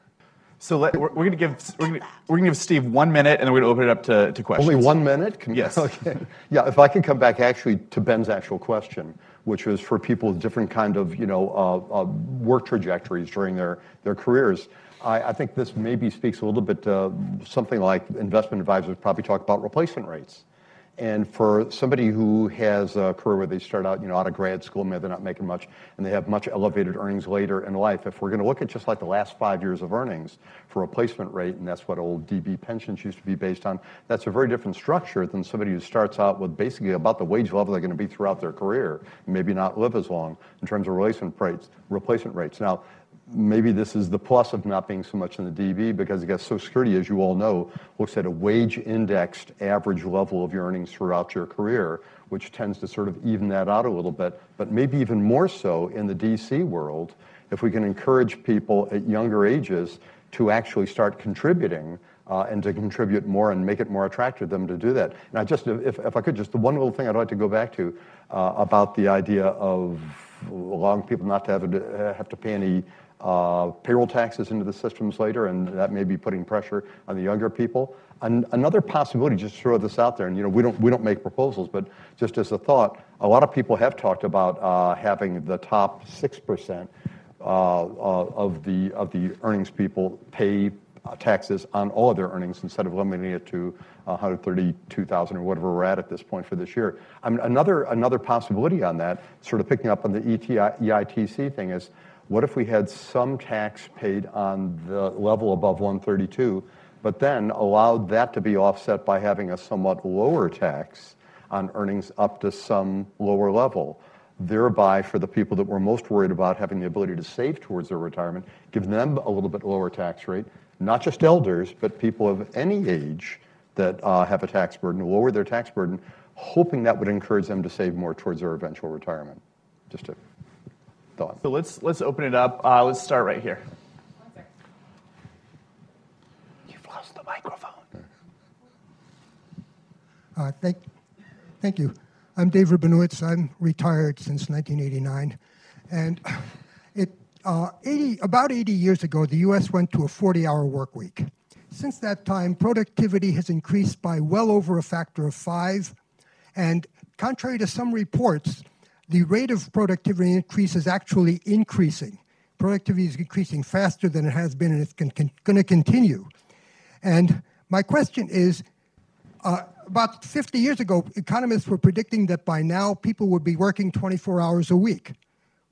So we're going to give Steve 1 minute, and then we're going to open it up to questions. Only 1 minute? Yes. Okay. Yeah. If I could come back actually to Ben's actual question, which was for people with different kind of work trajectories during their careers. I think this maybe speaks a little bit to something like investment advisors probably talk about replacement rates. And for somebody who has a career where they start out, out of grad school, maybe they're not making much, and they have much elevated earnings later in life, if we're going to look at just like the last 5 years of earnings for replacement rate, and that's what old DB pensions used to be based on, that's a very different structure than somebody who starts out with basically about the wage level they're going to be throughout their career, and maybe not live as long in terms of replacement rates. Now, maybe this is the plus of not being so much in the DB, because I guess Social Security, as you all know, looks at a wage-indexed average level of your earnings throughout your career, which tends to sort of even that out a little bit. But maybe even more so in the DC world, if we can encourage people at younger ages to actually start contributing and to contribute more and make it more attractive to them to do that. And I just, if I could, just the one little thing I'd like to go back to about the idea of allowing people not to have to pay any payroll taxes into the systems later, and that may be putting pressure on the younger people. Another possibility, just to throw this out there, and we don't make proposals, but just as a thought, a lot of people have talked about having the top 6% of the earnings people pay taxes on all of their earnings instead of limiting it to 132,000 or whatever we're at this point for this year. I mean, another possibility on that, sort of picking up on the EITC thing, is what if we had some tax paid on the level above 132, but then allowed that to be offset by having a somewhat lower tax on earnings up to some lower level, thereby for the people that we're most worried about having the ability to save towards their retirement, give them a little bit lower tax rate, not just elders, but people of any age that have a tax burden, lower their tax burden, hoping that would encourage them to save more towards their eventual retirement. Just a thought. So let's open it up. Let's start right here. You've lost the microphone. Thank you. I'm Dave Rabinowitz. I'm retired since 1989. And about 80 years ago, the U.S. went to a 40-hour work week. Since that time, productivity has increased by well over a factor of 5. And contrary to some reports, the rate of productivity increase is actually increasing. Productivity is increasing faster than it has been, and it's going to continue. And my question is, about 50 years ago, economists were predicting that by now people would be working 24 hours a week,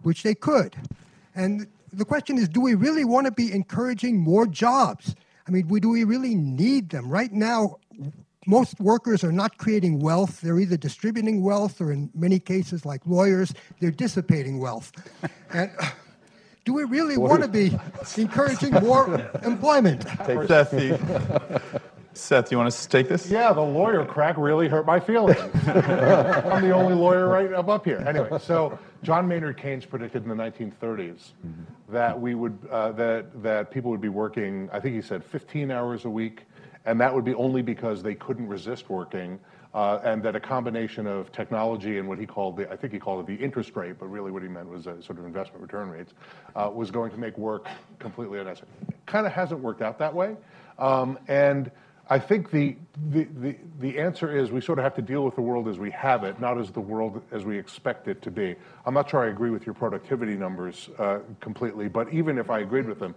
which they could. And the question is, do we really want to be encouraging more jobs? I mean, do we really need them? Right now, most workers are not creating wealth. They're either distributing wealth or, in many cases, like lawyers, they're dissipating wealth. And do we really want to be encouraging more employment? Seth, you want us to take this? Yeah, the lawyer crack really hurt my feelings. I'm the only lawyer right up here. Anyway, so John Maynard Keynes predicted in the 1930s that we would that people would be working, I think he said 15 hours a week, and that would be only because they couldn't resist working, and that a combination of technology and what he called I think he called it the interest rate, but really what he meant was sort of investment return rates, was going to make work completely unnecessary. Kind of hasn't worked out that way, and I think the answer is we sort of have to deal with the world as we have it, not as the world as we expect it to be. I'm not sure I agree with your productivity numbers completely, but even if I agreed with them,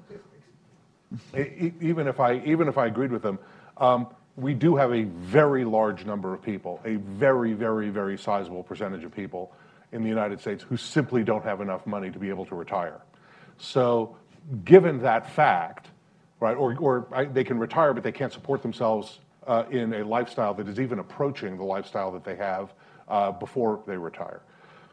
we do have a very large number of people, a very, very, very sizable percentage of people in the United States who simply don't have enough money to be able to retire. So, given that fact, right, or they can retire, but they can't support themselves in a lifestyle that is even approaching the lifestyle that they have before they retire.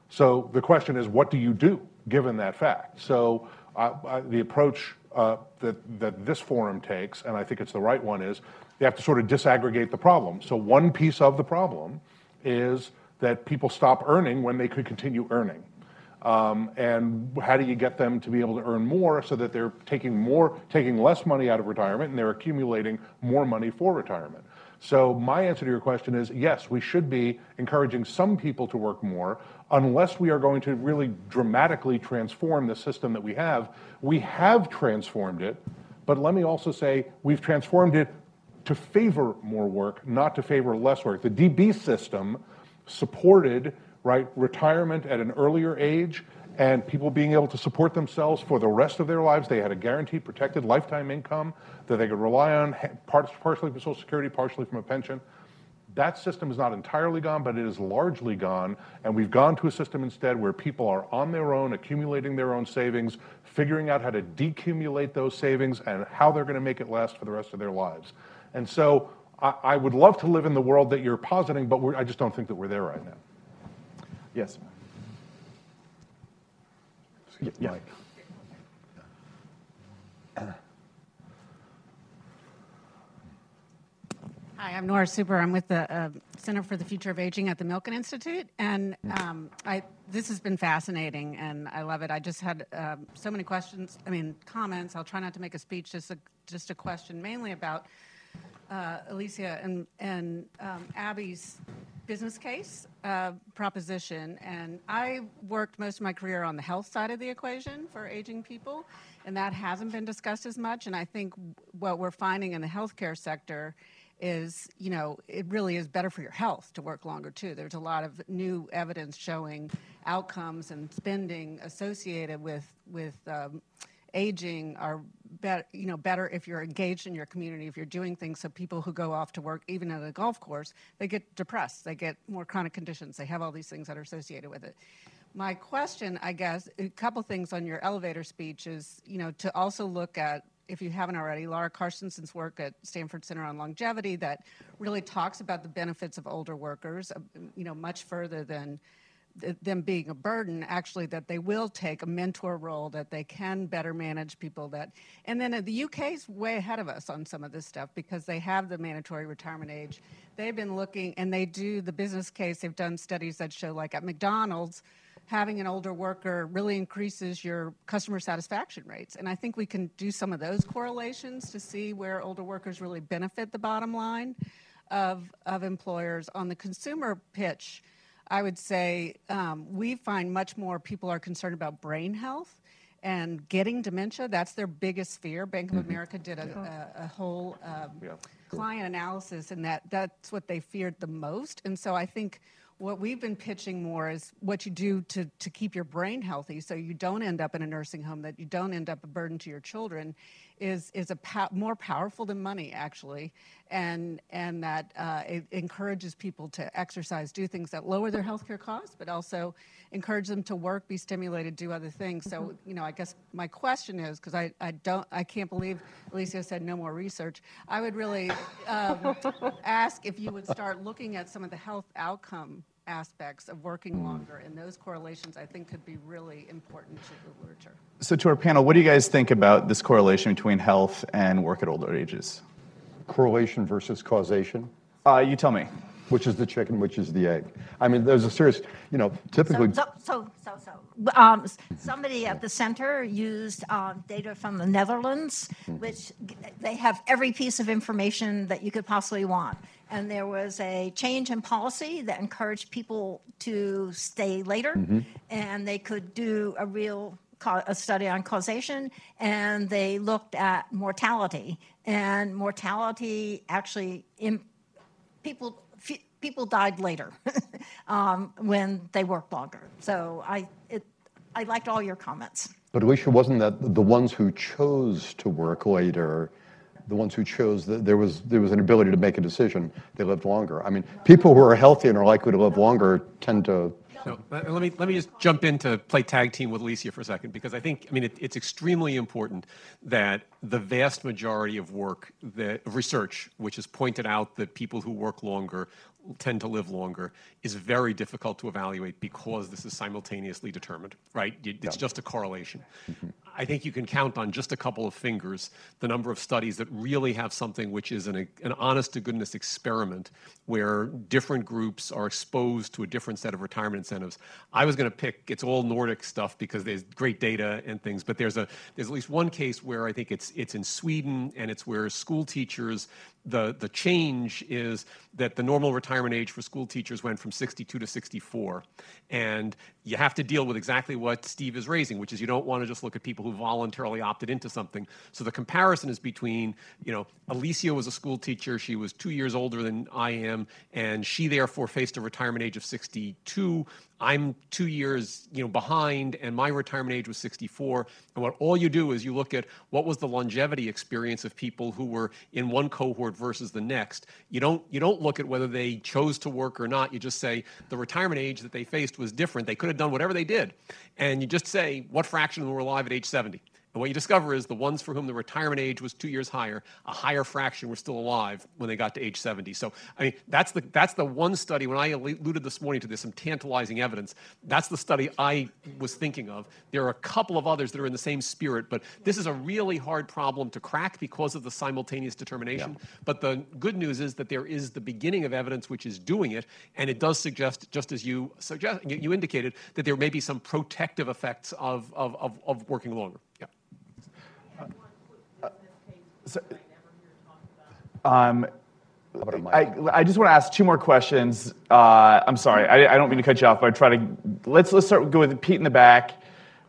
So the question is, what do you do given that fact? So the approach that this forum takes, and I think it's the right one, is you have to sort of disaggregate the problem. So one piece of the problem is that people stop earning when they could continue earning. And how do you get them to be able to earn more so that they're taking less money out of retirement and they're accumulating more money for retirement? So my answer to your question is yes, we should be encouraging some people to work more unless we are going to really dramatically transform the system that we have. We have transformed it, but let me also say we've transformed it to favor more work, not to favor less work. The DB system supported retirement at an earlier age and people being able to support themselves for the rest of their lives. They had a guaranteed protected lifetime income that they could rely on, partially from Social Security, partially from a pension. That system is not entirely gone, but it is largely gone, and we've gone to a system instead where people are on their own, accumulating their own savings, figuring out how to decumulate those savings and how they're going to make it last for the rest of their lives. And so I would love to live in the world that you're positing, but I just don't think that we're there right now. Yes. Yeah. Hi, I'm Nora Super. I'm with the Center for the Future of Aging at the Milken Institute, and this has been fascinating, and I love it. I just had so many comments. I'll try not to make a speech, just a question, mainly about Alicia and Abby's business case proposition. And I worked most of my career on the health side of the equation for aging people, and that hasn't been discussed as much. And I think what we're finding in the healthcare sector is, it really is better for your health to work longer too. There's a lot of new evidence showing outcomes and spending associated with aging are better if you're engaged in your community, if you're doing things so people who go off to work, even at a golf course, they get depressed, they get more chronic conditions, they have all these things that are associated with it. My question, I guess, a couple things on your elevator speech is, to also look at, if you haven't already, Laura Carstenson's work at Stanford Center on Longevity that really talks about the benefits of older workers, much further than them being a burden, actually, that they will take a mentor role, that they can better manage people and then the UK's way ahead of us on some of this stuff because they have the mandatory retirement age. They've been looking, and they do the business case, they've done studies that show, like at McDonald's, having an older worker really increases your customer satisfaction rates. And I think we can do some of those correlations to see where older workers really benefit the bottom line of employers. On the consumer pitch, I would say we find much more people are concerned about brain health and getting dementia. That's their biggest fear. Bank of America did a whole client analysis, and that's what they feared the most. And so I think what we've been pitching more is what you do to keep your brain healthy so you don't end up in a nursing home, that you don't end up a burden to your children, is more powerful than money, actually, and that it encourages people to exercise, do things that lower their healthcare costs, but also encourage them to work, be stimulated, do other things. So, I guess my question is, because I can't believe Alicia said no more research. I would really ask if you would start looking at some of the health outcome aspects of working longer, and those correlations I think could be really important to the literature. So to our panel, what do you guys think about this correlation between health and work at older ages? Correlation versus causation? You tell me. Which is the chicken, which is the egg? I mean, there's a serious, typically... Somebody at the center used data from the Netherlands, which they have every piece of information that you could possibly want. And there was a change in policy that encouraged people to stay later, and they could do a study on causation, and they looked at mortality. And mortality actually, people died later when they worked longer. So I liked all your comments. But Alicia, wasn't that the ones who chose to work later, the ones who chose, there was an ability to make a decision, they lived longer? I mean, people who are healthy and are likely to live longer tend to... So let me just jump in to play tag team with Alicia for a second, because it's extremely important that the vast majority of research, which has pointed out that people who work longer tend to live longer, is very difficult to evaluate because this is simultaneously determined, right? It's just a correlation. I think you can count on just a couple of fingers the number of studies that really have something which is an honest-to-goodness experiment where different groups are exposed to a different set of retirement incentives. I was going to pick, it's all Nordic stuff because there's great data and things, but there's at least one case where I think it's in Sweden, and it's where school teachers, the change is that the normal retirement age for school teachers went from 62 to 64. And you have to deal with exactly what Steve is raising, which is you don't want to just look at people who voluntarily opted into something. So the comparison is between, Alicia was a school teacher. She was 2 years older than I am, and she therefore faced a retirement age of 62. I'm 2 years behind, and my retirement age was 64. And what all you do is you look at what was the longevity experience of people who were in one cohort versus the next. You don't look at whether they chose to work or not. You just say the retirement age that they faced was different. They could have done whatever they did. And you just say what fraction of them were alive at age 70. And what you discover is the ones for whom the retirement age was 2 years higher, a higher fraction were still alive when they got to age 70. So, that's the one study, when I alluded this morning to this, some tantalizing evidence, that's the study I was thinking of. There are a couple of others that are in the same spirit, but this is a really hard problem to crack because of the simultaneous determination. Yeah. But the good news is that there is the beginning of evidence which is doing it, and it does suggest, just as you indicated, that there may be some protective effects of working longer. Yeah. I just want to ask two more questions. I'm sorry, I don't mean to cut you off, but let's go with Pete in the back,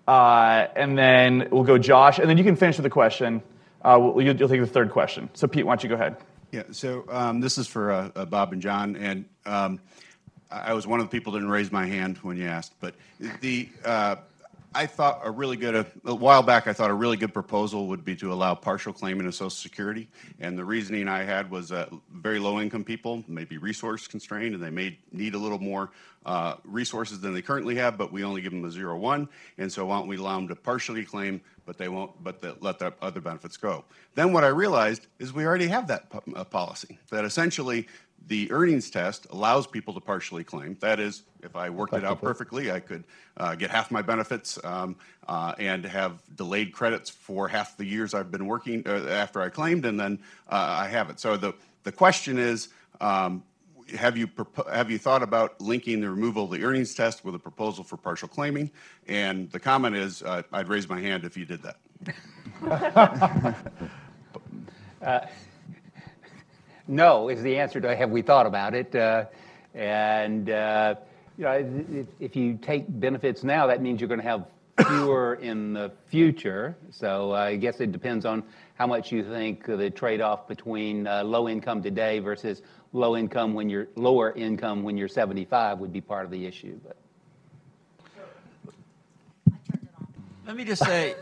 and then we'll go Josh, and then you can finish with the question. You'll take the third question. So Pete, why don't you go ahead? Yeah. So this is for Bob and John, and I was one of the people that didn't raise my hand when you asked, but I thought a while back, I thought a really good proposal would be to allow partial claiming of Social Security. And the reasoning I had was that very low-income people may be resource constrained, and they may need a little more resources than they currently have, but we only give them a 0-1. And so why don't we allow them to partially claim, but they won't, let the other benefits go. Then what I realized is we already have that policy, that essentially the earnings test allows people to partially claim. That is, if I worked it out perfectly, I could get half my benefits and have delayed credits for half the years I've been working after I claimed, and then I have it. So the question is, have you thought about linking the removal of the earnings test with a proposal for partial claiming? And the comment is, I'd raise my hand if you did that. No is the answer to have we thought about it. If you take benefits now, that means you're going to have fewer in the future. So I guess it depends on how much you think the trade-off between low income today versus lower income when you're 75 would be part of the issue. But let me just say,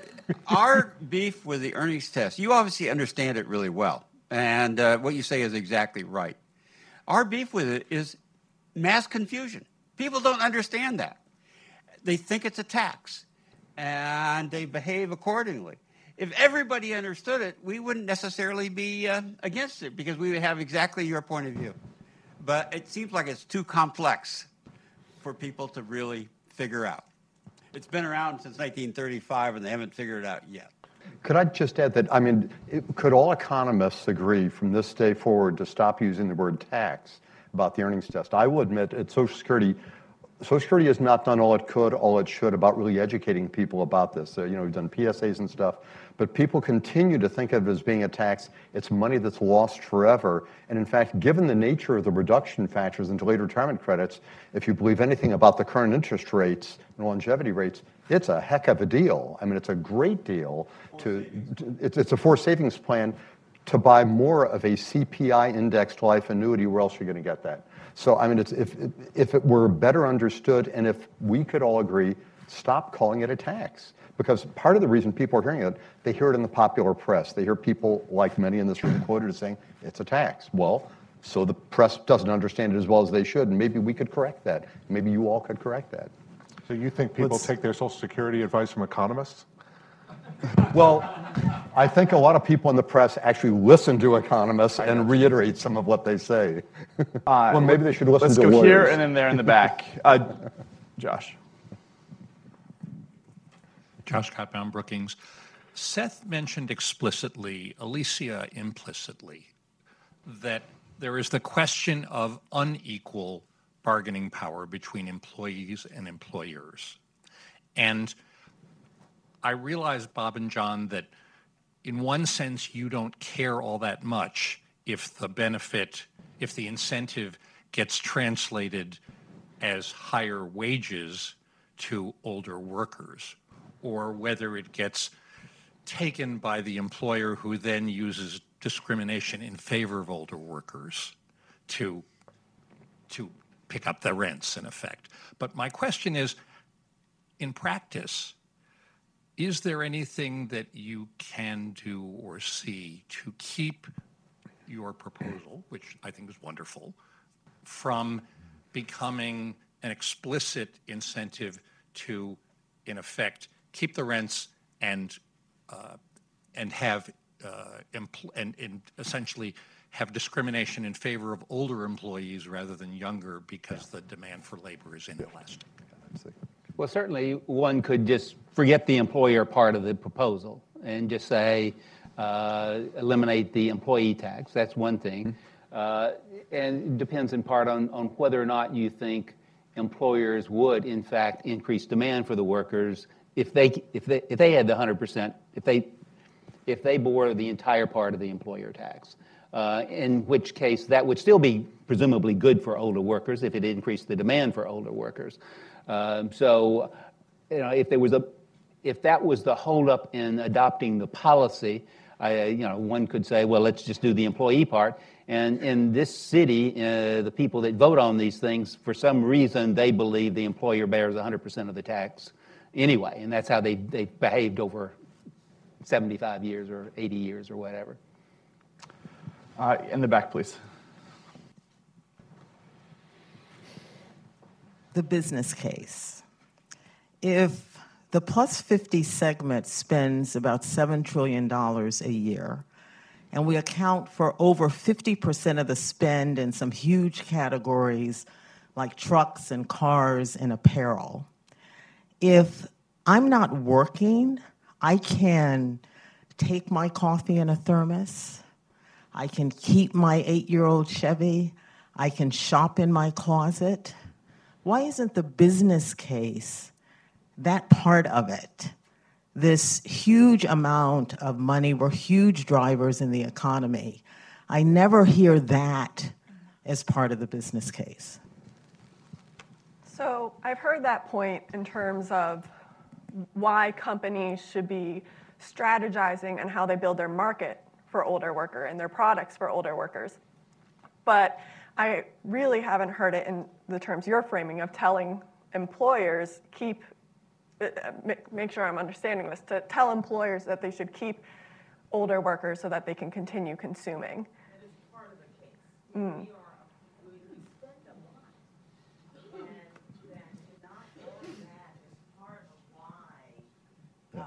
our beef with the earnings test, you obviously understand it really well. And what you say is exactly right. Our beef with it is mass confusion. People don't understand that. They think it's a tax, and they behave accordingly. If everybody understood it, we wouldn't necessarily be against it, because we would have exactly your point of view. But it seems like it's too complex for people to really figure out. It's been around since 1935, and they haven't figured it out yet. Could I just add that, could all economists agree from this day forward to stop using the word tax about the earnings test? I will admit at Social Security has not done all it could, all it should about really educating people about this. We've done PSAs and stuff, but people continue to think of it as being a tax. It's money that's lost forever. And in fact, given the nature of the reduction factors in delayed retirement credits, if you believe anything about the current interest rates and longevity rates, it's a heck of a deal. It's a great deal. It's a forced savings plan to buy more of a CPI-indexed life annuity. Where else are you going to get that? So, if it were better understood, and if we could all agree, stop calling it a tax. Because part of the reason people are hearing it, they hear it in the popular press. They hear people, like many in this room, quoted as saying, it's a tax. Well, so the press doesn't understand it as well as they should, and maybe we could correct that. Maybe you all could correct that. So you think people take their Social Security advice from economists? Well, I think a lot of people in the press actually listen to economists and reiterate some of what they say. Well, maybe they should listen to lawyers. Let's go here and then there in the back. Josh. Josh Cotbound, Brookings. Seth mentioned explicitly, Alicia implicitly, that there is the question of unequal bargaining power between employees and employers. And I realize, Bob and John, that in one sense you don't care all that much if the incentive gets translated as higher wages to older workers, or whether it gets taken by the employer who then uses discrimination in favor of older workers to pick up the rents, in effect. But my question is, in practice, is there anything that you can do or see to keep your proposal, which I think is wonderful, from becoming an explicit incentive to, in effect, keep the rents and essentially have discrimination in favor of older employees rather than younger, because the demand for labor is inelastic? Well, certainly one could just forget the employer part of the proposal and just say eliminate the employee tax. That's one thing. And it depends in part on whether or not you think employers would, in fact, increase demand for the workers if they had the 100%, if they bore the entire part of the employer tax. In which case that would still be presumably good for older workers if it increased the demand for older workers. So, if that was the holdup in adopting the policy, one could say, well, let's just do the employee part. And in this city, the people that vote on these things, for some reason, they believe the employer bears 100% of the tax, anyway, and that's how they behaved over 75 years or 80 years or whatever. In the back, please. The business case. If the plus 50 segment spends about $7 trillion a year, and we account for over 50% of the spend in some huge categories like trucks and cars and apparel, if I'm not working, I can take my coffee in a thermos, I can keep my 8-year-old Chevy, I can shop in my closet. Why isn't the business case, that part of it, this huge amount of money, we're huge drivers in the economy? I never hear that as part of the business case. So I've heard that point in terms of why companies should be strategizing and how they build their market for older worker and their products for older workers. But I really haven't heard it in the terms you're framing of telling employers make sure I'm understanding this, to tell employers that they should keep older workers so that they can continue consuming. That is part of the case. We spend a lot. And then not all that is part of why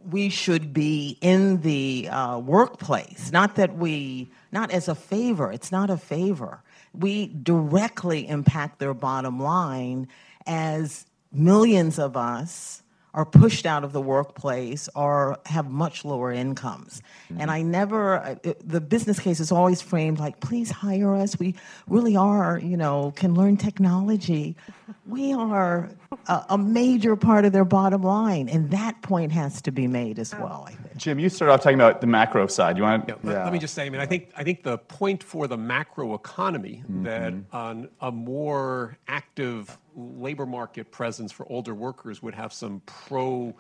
we should be in the workplace. Not as a favor. It's not a favor. We directly impact their bottom line as millions of us are pushed out of the workplace or have much lower incomes. And the business case is always framed like, please hire us. We really are, can learn technology. We are a major part of their bottom line. And that point has to be made as well, I think. Jim, you started off talking about the macro side. You want to? Yeah, let me just say, I think the point for the macro economy that a more active labor market presence for older workers would have some pro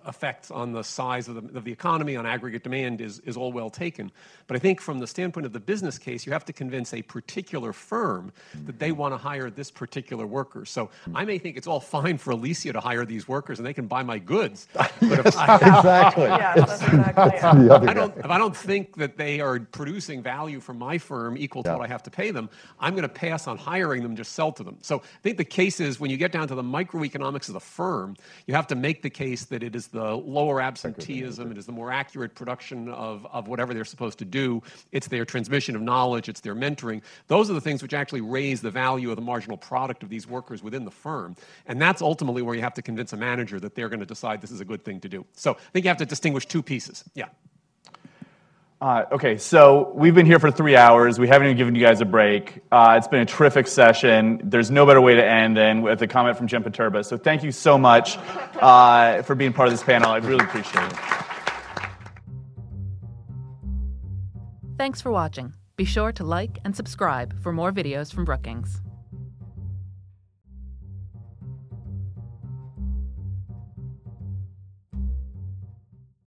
effects on the size of the economy, on aggregate demand, is all well taken. But I think from the standpoint of the business case, you have to convince a particular firm that they want to hire this particular worker. So I may think it's all fine for Alicia to hire these workers and they can buy my goods. But if Exactly. Yeah, that's exactly it. if I don't think that they are producing value for my firm equal to what I have to pay them, I'm going to pass on hiring them, just sell to them. So I think the case is, when you get down to the microeconomics of the firm, you have to make the case that it is the lower absenteeism, it is the more accurate production of whatever they're supposed to do, it's their transmission of knowledge, it's their mentoring. Those are the things which actually raise the value of the marginal product of these workers within the firm. And that's ultimately where you have to convince a manager that they're going to decide this is a good thing to do. So I think you have to distinguish two pieces. Yeah. Okay, so we've been here for 3 hours. We haven't even given you guys a break. It's been a terrific session. There's no better way to end than with a comment from Jim Paterba. So thank you so much for being part of this panel. I really appreciate it. Thanks for watching. Be sure to like and subscribe for more videos from Brookings.